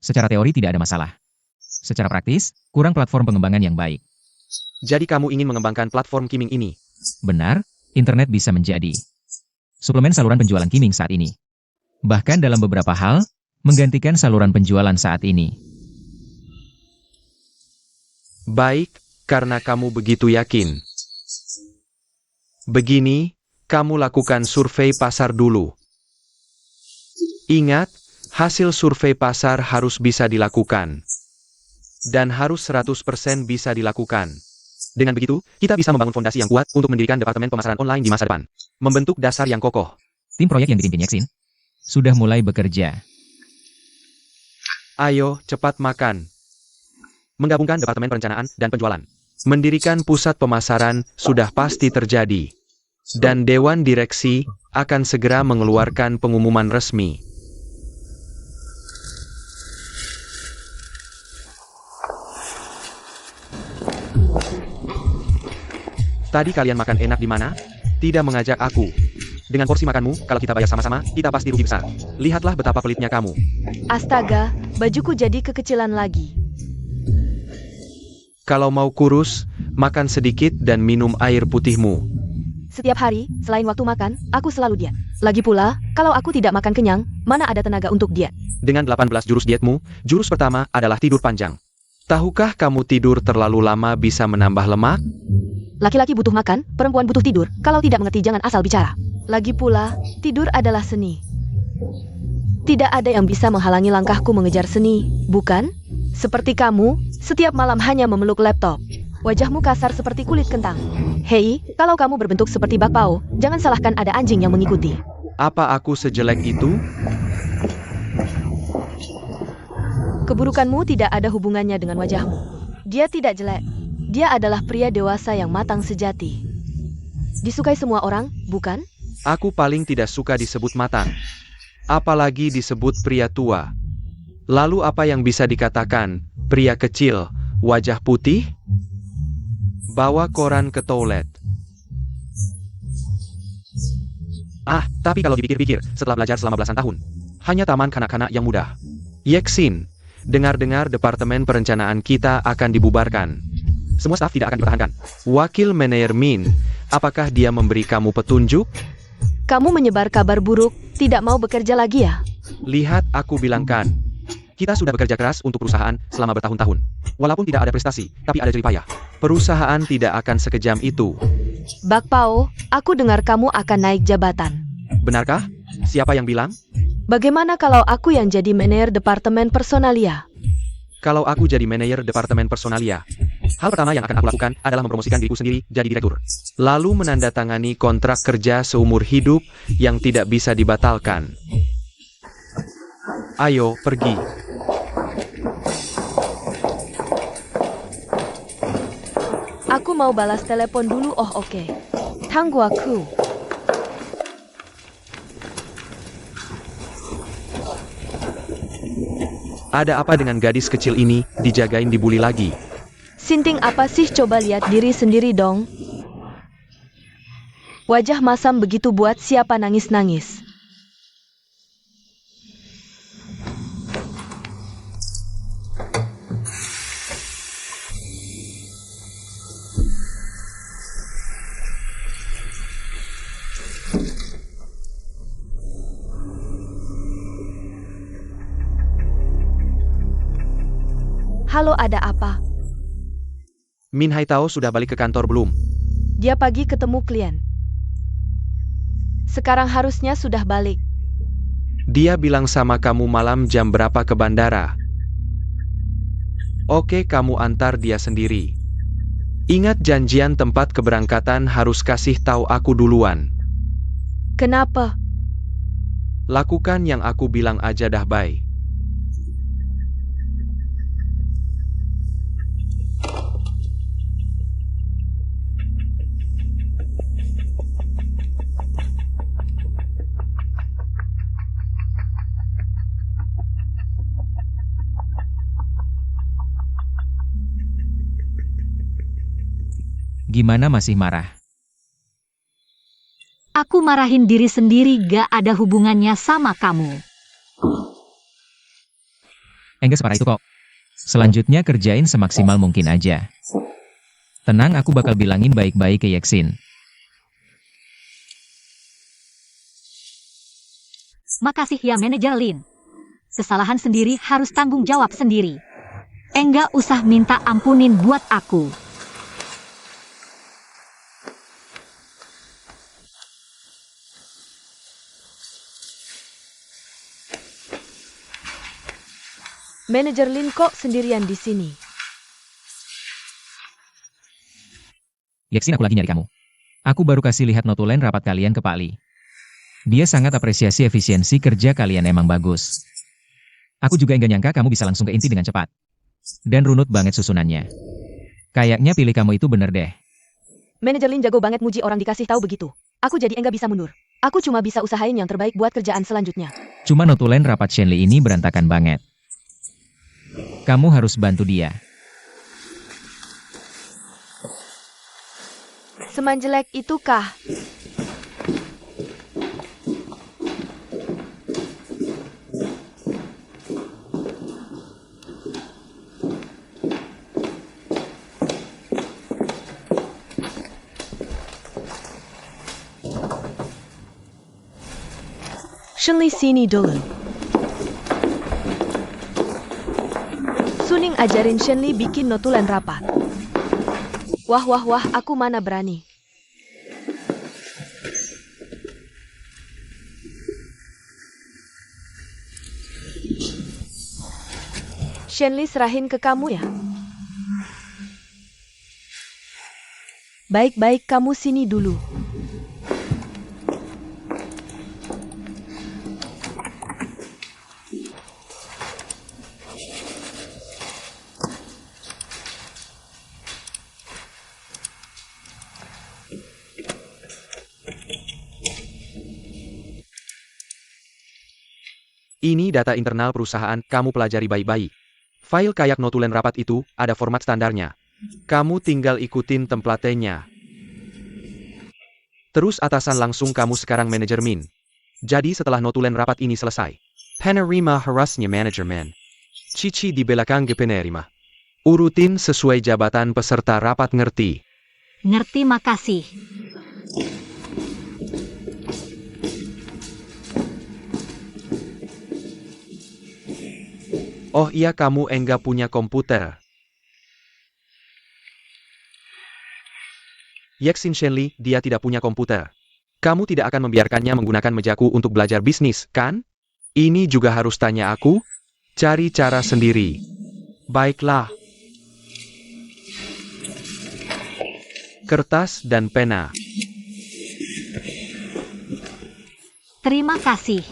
Secara teori tidak ada masalah. Secara praktis, kurang platform pengembangan yang baik. Jadi kamu ingin mengembangkan platform Qiming ini? Benar, internet bisa menjadi suplemen saluran penjualan Qiming saat ini. Bahkan dalam beberapa hal, menggantikan saluran penjualan saat ini. Baik, karena kamu begitu yakin. Begini, kamu lakukan survei pasar dulu. Ingat, hasil survei pasar harus bisa dilakukan. Dan harus 100% bisa dilakukan. Dengan begitu, kita bisa membangun fondasi yang kuat untuk mendirikan departemen pemasaran online di masa depan. Membentuk dasar yang kokoh. Tim proyek yang dipimpin Yexin sudah mulai bekerja. Ayo, cepat makan. Menggabungkan departemen perencanaan dan penjualan. Mendirikan pusat pemasaran sudah pasti terjadi. Dan Dewan Direksi akan segera mengeluarkan pengumuman resmi. Tadi kalian makan enak di mana? Tidak mengajak aku. Dengan porsi makanmu, kalau kita bayar sama-sama, kita pasti rugi besar. Lihatlah betapa pelitnya kamu. Astaga, bajuku jadi kekecilan lagi. Kalau mau kurus, makan sedikit dan minum air putihmu. Setiap hari, selain waktu makan, aku selalu diet. Lagi pula, kalau aku tidak makan kenyang, mana ada tenaga untuk diet? Dengan 18 jurus dietmu, jurus pertama adalah tidur panjang. Tahukah kamu tidur terlalu lama bisa menambah lemak? Laki-laki butuh makan, perempuan butuh tidur. Kalau tidak mengerti jangan asal bicara. Lagi pula, tidur adalah seni. Tidak ada yang bisa menghalangi langkahku mengejar seni, bukan? Seperti kamu, setiap malam hanya memeluk laptop. Wajahmu kasar seperti kulit kentang. Hei, kalau kamu berbentuk seperti bakpao, jangan salahkan ada anjing yang mengikuti. Apa aku sejelek itu? Keburukanmu tidak ada hubungannya dengan wajahmu. Dia tidak jelek. Dia adalah pria dewasa yang matang sejati. Disukai semua orang, bukan? Aku paling tidak suka disebut matang. Apalagi disebut pria tua. Lalu apa yang bisa dikatakan? Pria kecil, wajah putih? Bawa koran ke toilet. Tapi kalau dipikir-pikir, setelah belajar selama belasan tahun, hanya taman kanak-kanak yang mudah. Yexin, dengar-dengar departemen perencanaan kita akan dibubarkan. Semua staf tidak akan dipertahankan. Wakil Manajer Min, apakah dia memberi kamu petunjuk? Kamu menyebar kabar buruk, tidak mau bekerja lagi ya? Lihat aku bilangkan. Kita sudah bekerja keras untuk perusahaan selama bertahun-tahun. Walaupun tidak ada prestasi, tapi ada jerih payah. Perusahaan tidak akan sekejam itu. Bak Pao, aku dengar kamu akan naik jabatan. Benarkah? Siapa yang bilang? Bagaimana kalau aku yang jadi manajer departemen personalia? Kalau aku jadi manajer departemen personalia, hal pertama yang akan aku lakukan adalah mempromosikan diriku sendiri jadi direktur. Lalu menandatangani kontrak kerja seumur hidup yang tidak bisa dibatalkan. Ayo, pergi. Aku mau balas telepon dulu. Oh oke. Tunggu aku. Ada apa dengan gadis kecil ini, dijagain dibully lagi? Sinting apa sih, coba lihat diri sendiri dong. Wajah masam begitu buat siapa nangis-nangis. Halo, ada apa? Min Haitao sudah balik ke kantor belum? Dia pagi ketemu klien. Sekarang harusnya sudah balik. Dia bilang sama kamu malam jam berapa ke bandara? Oke, kamu antar dia sendiri. Ingat janjian tempat keberangkatan harus kasih tahu aku duluan. Kenapa? Lakukan yang aku bilang aja dah, bye. Gimana masih marah? Aku marahin diri sendiri, gak ada hubungannya sama kamu. Enggak separah itu kok. Selanjutnya kerjain semaksimal mungkin aja. Tenang, aku bakal bilangin baik-baik ke Yeksin. Makasih ya manajer Lin. Kesalahan sendiri harus tanggung jawab sendiri. Enggak usah minta ampunin buat aku. Manajer Lin kok sendirian di sini? Yeksin, aku lagi nyari kamu. Aku baru kasih lihat notulen rapat kalian ke Pak Li. Dia sangat apresiasi efisiensi kerja kalian, emang bagus. Aku juga enggak nyangka kamu bisa langsung ke inti dengan cepat. Dan runut banget susunannya. Kayaknya pilih kamu itu bener deh. Manajer Lin jago banget muji orang, dikasih tahu begitu. Aku jadi enggak bisa mundur. Aku cuma bisa usahain yang terbaik buat kerjaan selanjutnya. Cuma notulen rapat Shenli ini berantakan banget. Kamu harus bantu dia. Semanjelek itu kah? Shenli sini dulu. Suning ajarin Shenli bikin notulen rapat. Wah, aku mana berani. Shenli serahin ke kamu ya. Baik-baik, kamu sini dulu. Ini data internal perusahaan, kamu pelajari baik-baik. File kayak notulen rapat itu, ada format standarnya. Kamu tinggal ikutin templatenya. Terus atasan langsung kamu sekarang manajer Min. Jadi setelah notulen rapat ini selesai, penerima harusnya manajemen. Cici di belakang penerima. Urutin sesuai jabatan peserta rapat, ngerti? Ngerti, makasih. Oh iya, kamu enggak punya komputer. Yexin Shenli, dia tidak punya komputer. Kamu tidak akan membiarkannya menggunakan mejaku untuk belajar bisnis, kan? Ini juga harus tanya aku? Cari cara sendiri. Baiklah. Kertas dan pena. Terima kasih.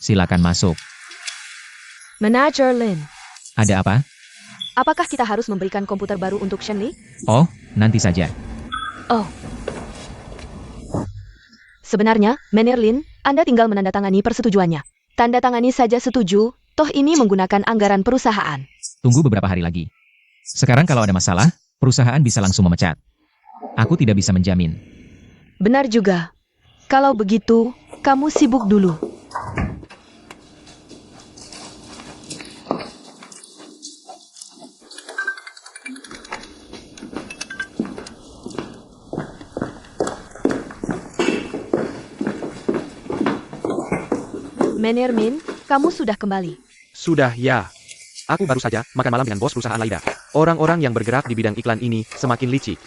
Silakan masuk. Manager Lin, Ada apa? apakah kita harus memberikan komputer baru untuk Shenli? Oh, nanti saja. Oh. Sebenarnya, Manager Lin, Anda tinggal menandatangani persetujuannya. Tanda tangani saja setuju, toh ini menggunakan anggaran perusahaan. Tunggu beberapa hari lagi. Sekarang kalau ada masalah, perusahaan bisa langsung memecat. Aku tidak bisa menjamin. Benar juga. Kalau begitu, kamu sibuk dulu. Manager Min, kamu sudah kembali. Sudah ya. Aku baru saja makan malam dengan bos perusahaan Laida. Orang-orang yang bergerak di bidang iklan ini semakin licik.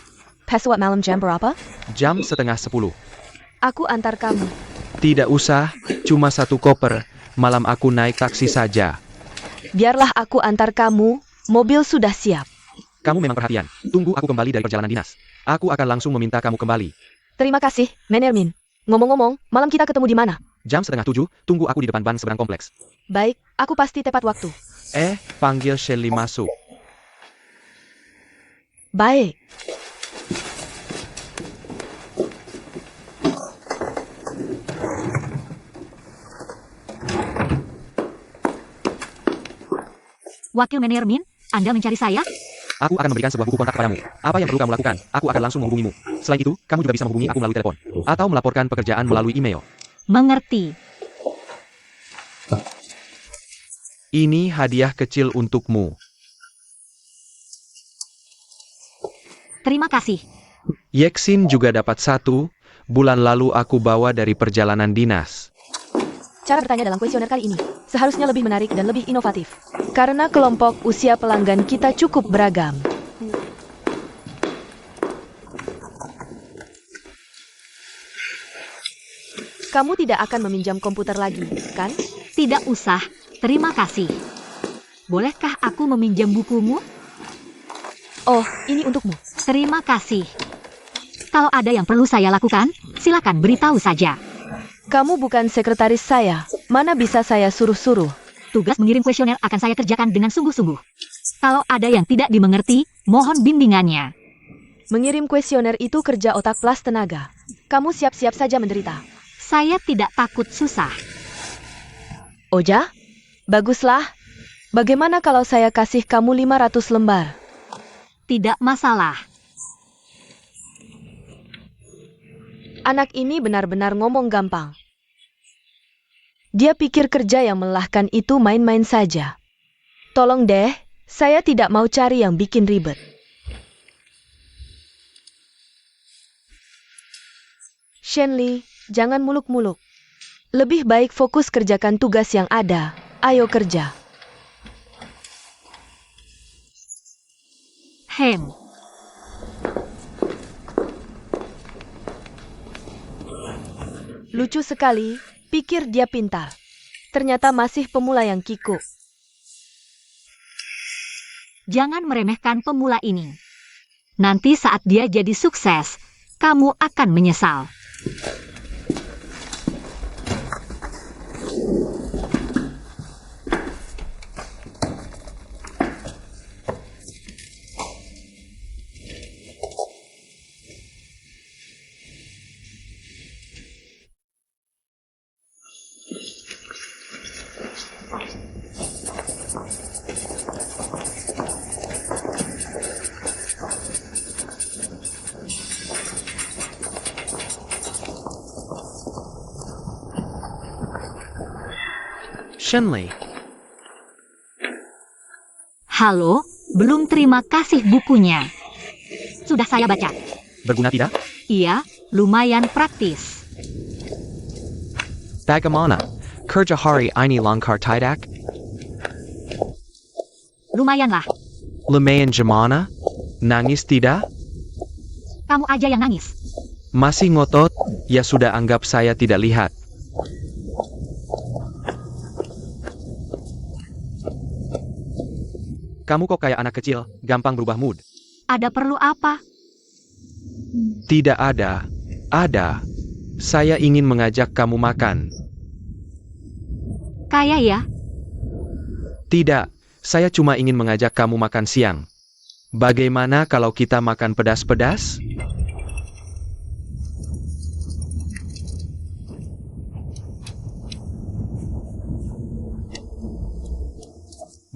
Pesawat malam jam berapa? Jam 9:30. Aku antar kamu. Tidak usah, cuma 1 koper. Malam aku naik taksi saja. Biarlah aku antar kamu, mobil sudah siap. Kamu memang perhatian. Tunggu aku kembali dari perjalanan dinas. Aku akan langsung meminta kamu kembali. Terima kasih, Manager Min. Ngomong-ngomong, malam kita ketemu di mana? Jam 6:30, tunggu aku di depan ban seberang kompleks. Baik, aku pasti tepat waktu. Panggil Shelly masuk. Baik. Wakil Manajer Min, Anda mencari saya? Aku akan memberikan sebuah buku kontak kepadamu. Apa yang perlu kamu lakukan? Aku akan langsung menghubungimu. Selain itu, kamu juga bisa menghubungi aku melalui telepon. Atau melaporkan pekerjaan melalui email. Mengerti. Ini hadiah kecil untukmu. Terima kasih. Yexin juga dapat 1. Bulan lalu aku bawa dari perjalanan dinas. Cara bertanya dalam kuesioner kali ini seharusnya lebih menarik dan lebih inovatif. Karena kelompok usia pelanggan kita cukup beragam. Kamu tidak akan meminjam komputer lagi, kan? Tidak usah. Terima kasih. Bolehkah aku meminjam bukumu? Oh, ini untukmu. Terima kasih. Kalau ada yang perlu saya lakukan, silakan beritahu saja. Kamu bukan sekretaris saya. Mana bisa saya suruh-suruh? Tugas mengirim kuesioner akan saya kerjakan dengan sungguh-sungguh. Kalau ada yang tidak dimengerti, mohon bimbingannya. Mengirim kuesioner itu kerja otak plus tenaga. Kamu siap-siap saja menderita. Saya tidak takut susah. Oja? Baguslah. Bagaimana kalau saya kasih kamu 500 lembar? Tidak masalah. Anak ini benar-benar ngomong gampang. Dia pikir kerja yang melelahkan itu main-main saja. Tolong deh, saya tidak mau cari yang bikin ribet. Shenli, jangan muluk-muluk. Lebih baik fokus kerjakan tugas yang ada. Ayo kerja. Hem. Lucu sekali, pikir dia pintar. Ternyata masih pemula yang kikuk. Jangan meremehkan pemula ini. Nanti saat dia jadi sukses, kamu akan menyesal. Shenli, Halo, belum terima kasih bukunya. Sudah saya baca. Berguna tidak? Iya, lumayan praktis. Bagaimana? Kerja hari ini lancar tidak? Lumayanlah. Lumayan gimana? Nangis tidak? Kamu aja yang nangis. Masih ngotot? Ya sudah, anggap saya tidak lihat. Kamu kok kayak anak kecil, gampang berubah mood. Ada perlu apa? Tidak ada. Ada. Saya ingin mengajak kamu makan. Kaya ya? Tidak, saya cuma ingin mengajak kamu makan siang. Bagaimana kalau kita makan pedas-pedas?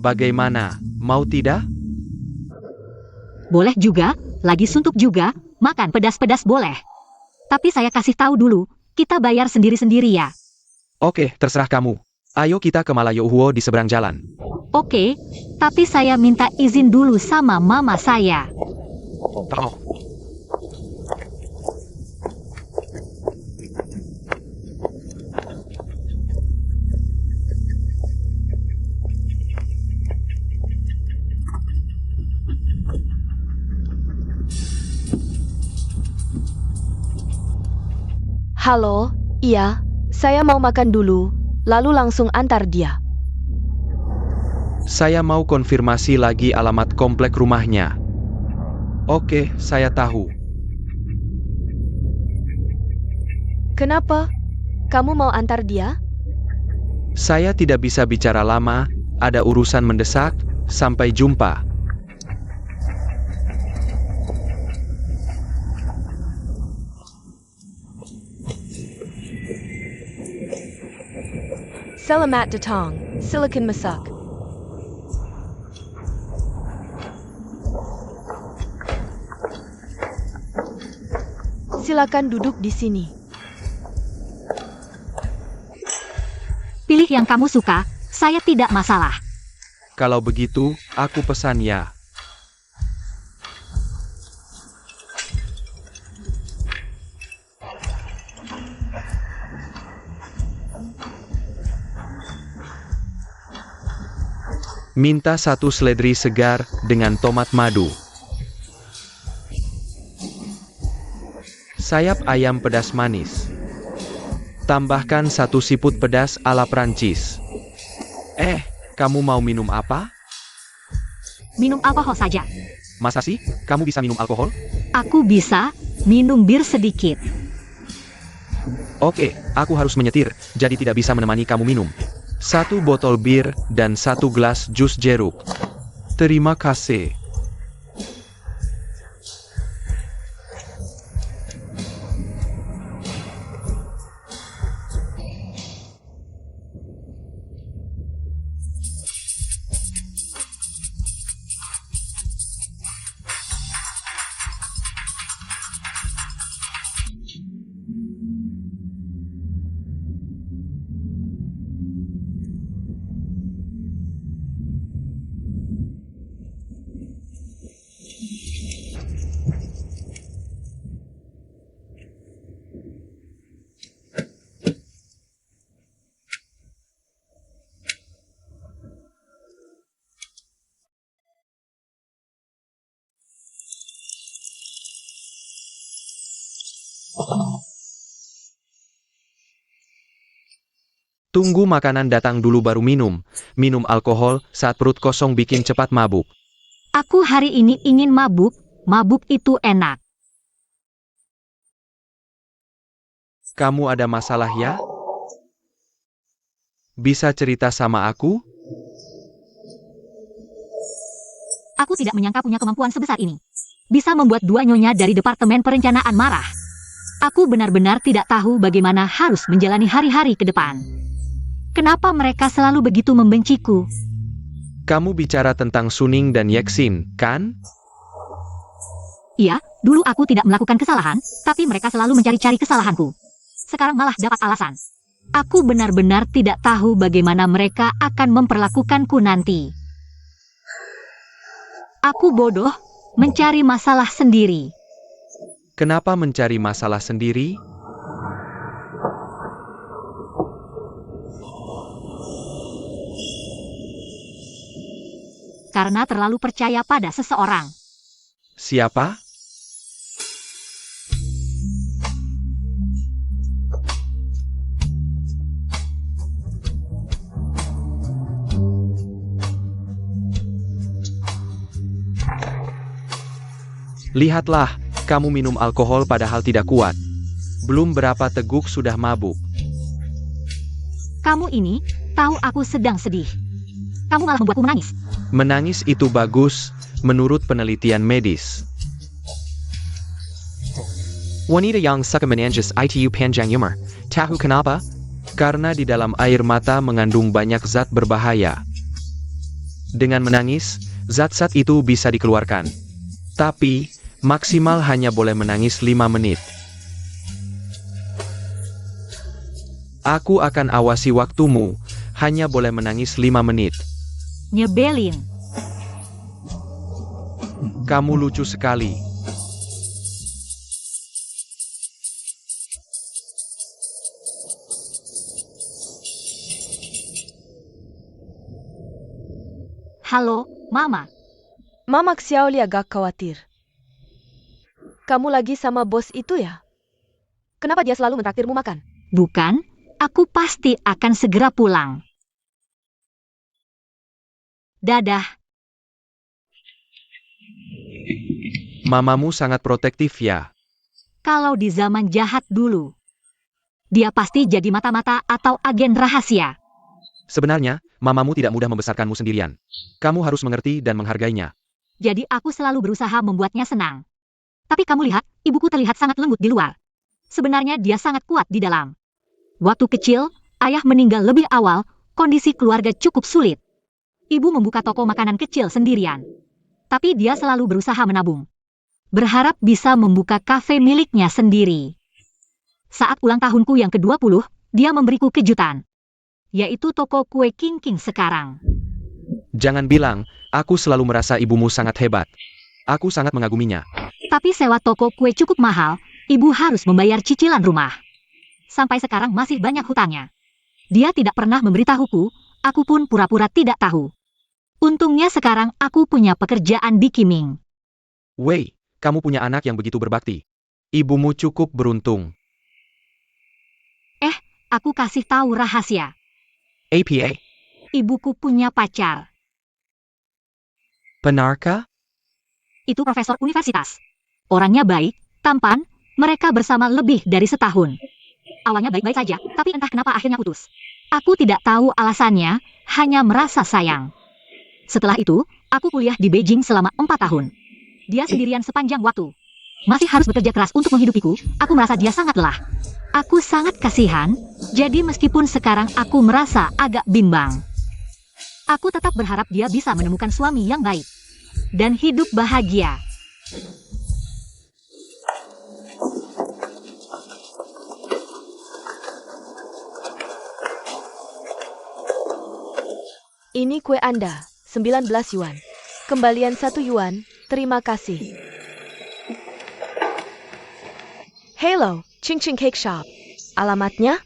Bagaimana, mau tidak? Boleh juga, lagi suntuk juga, makan pedas-pedas boleh. Tapi saya kasih tahu dulu, kita bayar sendiri-sendiri ya. Oke, terserah kamu. Ayo kita ke Malayouhuo di seberang jalan. Oke, tapi saya minta izin dulu sama mama saya. Oh. Halo, iya, saya mau makan dulu, lalu langsung antar dia. Saya mau konfirmasi lagi alamat komplek rumahnya. Oke, saya tahu. Kenapa? Kamu mau antar dia? Saya tidak bisa bicara lama, ada urusan mendesak. Sampai jumpa. Selamat datang, silakan masak. Silakan duduk di sini. Pilih yang kamu suka, saya tidak masalah. Kalau begitu, aku pesan ya. Minta 1 seledri segar dengan tomat madu. Sayap ayam pedas manis. Tambahkan 1 siput pedas ala Prancis. Kamu mau minum apa? Minum alkohol saja. Masa sih, kamu bisa minum alkohol? Aku bisa minum bir sedikit. Oke, aku harus menyetir, jadi tidak bisa menemani kamu minum. 1 botol bir dan 1 gelas jus jeruk. Terima kasih. Tunggu makanan datang dulu baru minum. Minum alkohol saat perut kosong bikin cepat mabuk. Aku hari ini ingin mabuk, mabuk itu enak. Kamu ada masalah ya? Bisa cerita sama aku? Aku tidak menyangka punya kemampuan sebesar ini. Bisa membuat 2 nyonya dari Departemen Perencanaan marah. Aku benar-benar tidak tahu bagaimana harus menjalani hari-hari ke depan. Kenapa mereka selalu begitu membenciku? Kamu bicara tentang Suning dan Yeksin, kan? Iya, dulu aku tidak melakukan kesalahan, tapi mereka selalu mencari-cari kesalahanku. Sekarang malah dapat alasan. Aku benar-benar tidak tahu bagaimana mereka akan memperlakukanku nanti. Aku bodoh, mencari masalah sendiri. Kenapa mencari masalah sendiri? Karena terlalu percaya pada seseorang. Siapa? Lihatlah, kamu minum alkohol padahal tidak kuat. Belum berapa teguk sudah mabuk. Kamu ini, tahu aku sedang sedih. Kamu malah membuatku menangis. Menangis itu bagus, menurut penelitian medis. Wanita yang suka menangis itu panjang umur. Tahu kenapa? Karena di dalam air mata mengandung banyak zat berbahaya. Dengan menangis, zat-zat itu bisa dikeluarkan. Tapi, maksimal hanya boleh menangis 5 menit. Aku akan awasi waktumu, hanya boleh menangis 5 menit. Nyebelin. Kamu lucu sekali. Halo, Mama. Mama Xiaoli agak khawatir. Kamu lagi sama bos itu ya? Kenapa dia selalu mentraktirmu makan? Bukan, aku pasti akan segera pulang. Dadah. Mamamu sangat protektif ya. Kalau di zaman jahat dulu, dia pasti jadi mata-mata atau agen rahasia. Sebenarnya, mamamu tidak mudah membesarkanmu sendirian. Kamu harus mengerti dan menghargainya. Jadi aku selalu berusaha membuatnya senang. Tapi kamu lihat, ibuku terlihat sangat lembut di luar. Sebenarnya dia sangat kuat di dalam. Waktu kecil, ayah meninggal lebih awal, kondisi keluarga cukup sulit. Ibu membuka toko makanan kecil sendirian. Tapi dia selalu berusaha menabung. Berharap bisa membuka kafe miliknya sendiri. Saat ulang tahunku yang ke-20, dia memberiku kejutan. Yaitu toko kue King King sekarang. Jangan bilang, aku selalu merasa ibumu sangat hebat. Aku sangat mengaguminya. Tapi sewa toko kue cukup mahal, ibu harus membayar cicilan rumah. Sampai sekarang masih banyak hutangnya. Dia tidak pernah memberitahuku, aku pun pura-pura tidak tahu. Untungnya sekarang aku punya pekerjaan di Kiming. Wei, kamu punya anak yang begitu berbakti. Ibumu cukup beruntung. Aku kasih tahu rahasia. APA. Ibuku punya pacar. Benarkah? Itu profesor universitas. Orangnya baik, tampan, mereka bersama lebih dari setahun. Awalnya baik-baik saja, tapi entah kenapa akhirnya putus. Aku tidak tahu alasannya, hanya merasa sayang. Setelah itu, aku kuliah di Beijing selama 4 tahun. Dia sendirian sepanjang waktu. Masih harus bekerja keras untuk menghidupiku, aku merasa dia sangat lelah. Aku sangat kasihan, jadi meskipun sekarang aku merasa agak bimbang. Aku tetap berharap dia bisa menemukan suami yang baik. Dan hidup bahagia. Ini kue Anda, 19 yuan. Kembalian 1 yuan, terima kasih. Hello, Ching Ching Cake Shop. Alamatnya?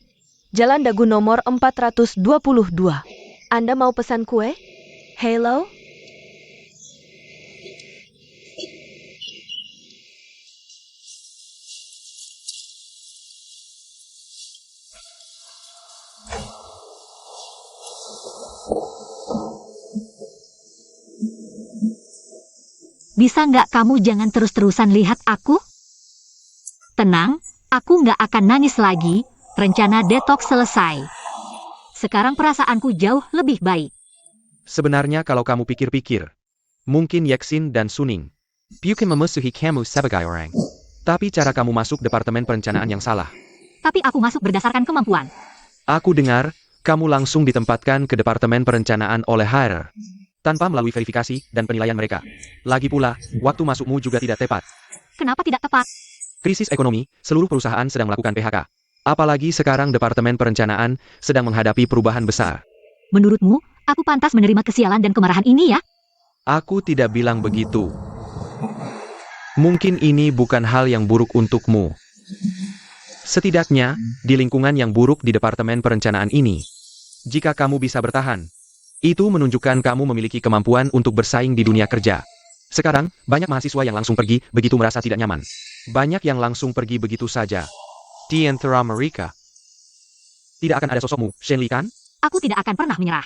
Jalan Dagu nomor 422. Anda mau pesan kue? Hello? Bisa nggak kamu jangan terus-terusan lihat aku? Tenang, aku nggak akan nangis lagi, rencana detox selesai. Sekarang perasaanku jauh lebih baik. Sebenarnya kalau kamu pikir-pikir, mungkin Yexin dan Suning. Bukan memusuhi kamu sebagai orang. Tapi cara kamu masuk departemen perencanaan yang salah. Tapi aku masuk berdasarkan kemampuan. Aku dengar, kamu langsung ditempatkan ke departemen perencanaan oleh HR. Tanpa melalui verifikasi dan penilaian mereka. Lagi pula, waktu masukmu juga tidak tepat. Kenapa tidak tepat? Krisis ekonomi, seluruh perusahaan sedang melakukan PHK. Apalagi sekarang departemen perencanaan sedang menghadapi perubahan besar. Menurutmu, aku pantas menerima kesialan dan kemarahan ini ya? Aku tidak bilang begitu. Mungkin ini bukan hal yang buruk untukmu. Setidaknya, di lingkungan yang buruk di Departemen Perencanaan ini, jika kamu bisa bertahan, itu menunjukkan kamu memiliki kemampuan untuk bersaing di dunia kerja. Sekarang, banyak mahasiswa yang langsung pergi begitu merasa tidak nyaman. Banyak yang langsung pergi begitu saja. Di antara mereka, Tidak akan ada sosokmu, Shenli kan? Aku tidak akan pernah menyerah.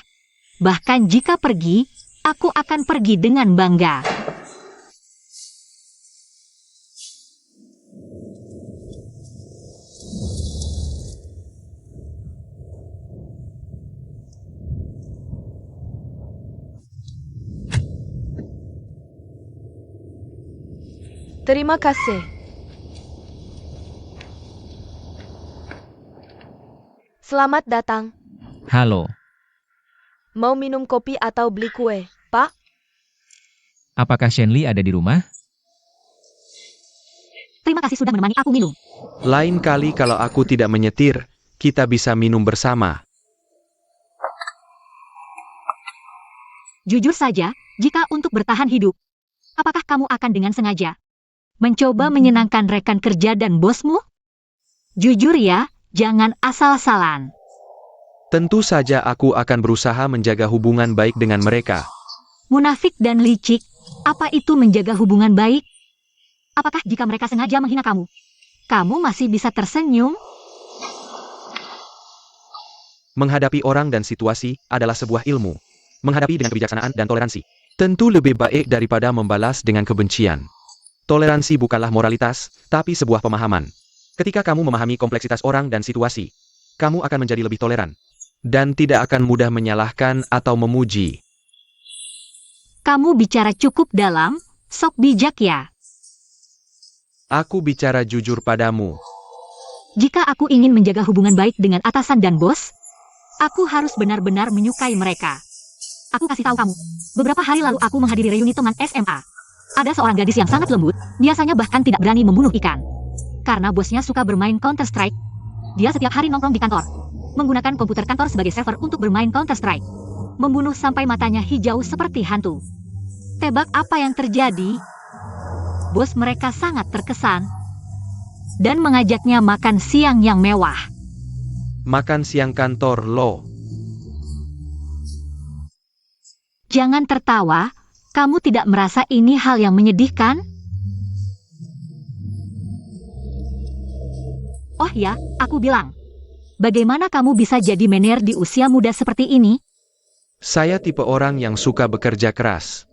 Bahkan jika pergi, aku akan pergi dengan bangga. Terima kasih. Selamat datang. Halo, Mau minum kopi atau beli kue, Pak? apakah Shenli ada di rumah? Terima kasih sudah menemani aku minum. Lain kali kalau aku tidak menyetir, kita bisa minum bersama. Jujur saja, jika untuk bertahan hidup, apakah kamu akan dengan sengaja mencoba menyenangkan rekan kerja dan bosmu? Jujur ya, jangan asal-asalan. Tentu saja aku akan berusaha menjaga hubungan baik dengan mereka. Munafik dan licik, apa itu menjaga hubungan baik? Apakah jika mereka sengaja menghina kamu, kamu masih bisa tersenyum? Menghadapi orang dan situasi adalah sebuah ilmu. Menghadapi dengan kebijaksanaan dan toleransi. Tentu lebih baik daripada membalas dengan kebencian. Toleransi bukanlah moralitas, tapi sebuah pemahaman. Ketika kamu memahami kompleksitas orang dan situasi, kamu akan menjadi lebih toleran. Dan tidak akan mudah menyalahkan atau memuji. Kamu bicara cukup dalam, sok bijak ya. Aku bicara jujur padamu. Jika aku ingin menjaga hubungan baik dengan atasan dan bos, aku harus benar-benar menyukai mereka. Aku kasih tahu kamu, beberapa hari lalu aku menghadiri reuni teman SMA. Ada seorang gadis yang sangat lembut, biasanya bahkan tidak berani membunuh ikan. Karena bosnya suka bermain Counter-Strike, dia setiap hari nongkrong di kantor, menggunakan komputer kantor sebagai server untuk bermain Counter-Strike. Membunuh sampai matanya hijau seperti hantu. Tebak apa yang terjadi? Bos mereka sangat terkesan dan mengajaknya makan siang yang mewah. Makan siang kantor lo. Jangan tertawa, kamu tidak merasa ini hal yang menyedihkan? Oh ya, aku bilang. Bagaimana kamu bisa jadi manajer di usia muda seperti ini? Saya tipe orang yang suka bekerja keras.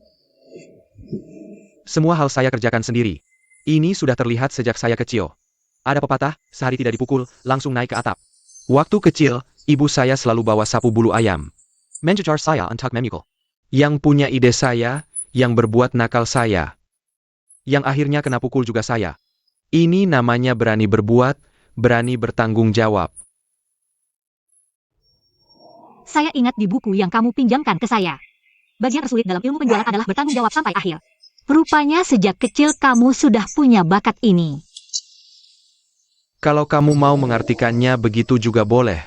Semua hal saya kerjakan sendiri. Ini sudah terlihat sejak saya kecil. Ada pepatah, sehari tidak dipukul, langsung naik ke atap. Waktu kecil, ibu saya selalu bawa sapu bulu ayam. menjajar saya untuk memukul. Yang punya ide saya, yang berbuat nakal saya. Yang akhirnya kena pukul juga saya. Ini namanya berani berbuat, berani bertanggung jawab. Saya ingat di buku yang kamu pinjamkan ke saya. Bagian tersulit dalam ilmu penjualan adalah bertanggung jawab sampai akhir. Rupanya sejak kecil kamu sudah punya bakat ini. Kalau kamu mau mengartikannya begitu juga boleh.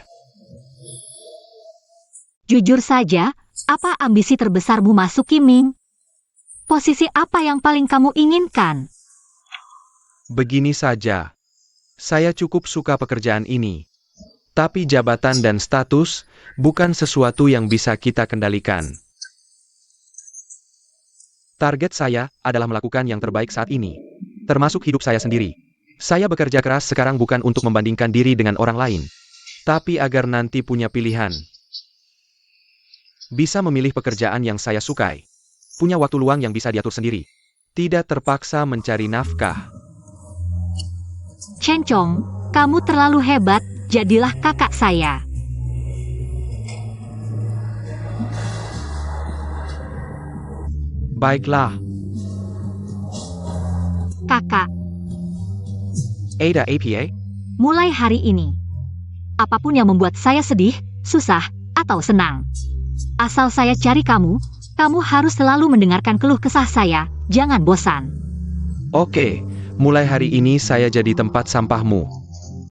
Jujur saja, apa ambisi terbesarmu masuk Kiming? Posisi apa yang paling kamu inginkan? Begini saja. Saya cukup suka pekerjaan ini. Tapi jabatan dan status bukan sesuatu yang bisa kita kendalikan. Target saya adalah melakukan yang terbaik saat ini. Termasuk hidup saya sendiri. Saya bekerja keras sekarang bukan untuk membandingkan diri dengan orang lain. Tapi agar nanti punya pilihan. Bisa memilih pekerjaan yang saya sukai. Punya waktu luang yang bisa diatur sendiri. Tidak terpaksa mencari nafkah. Chen Chong, kamu terlalu hebat, jadilah kakak saya. Baiklah, Kakak, Ada APA? mulai hari ini, apapun yang membuat saya sedih, susah, atau senang, asal saya cari kamu, kamu harus selalu mendengarkan keluh kesah saya, jangan bosan. oke. Mulai hari ini saya jadi tempat sampahmu.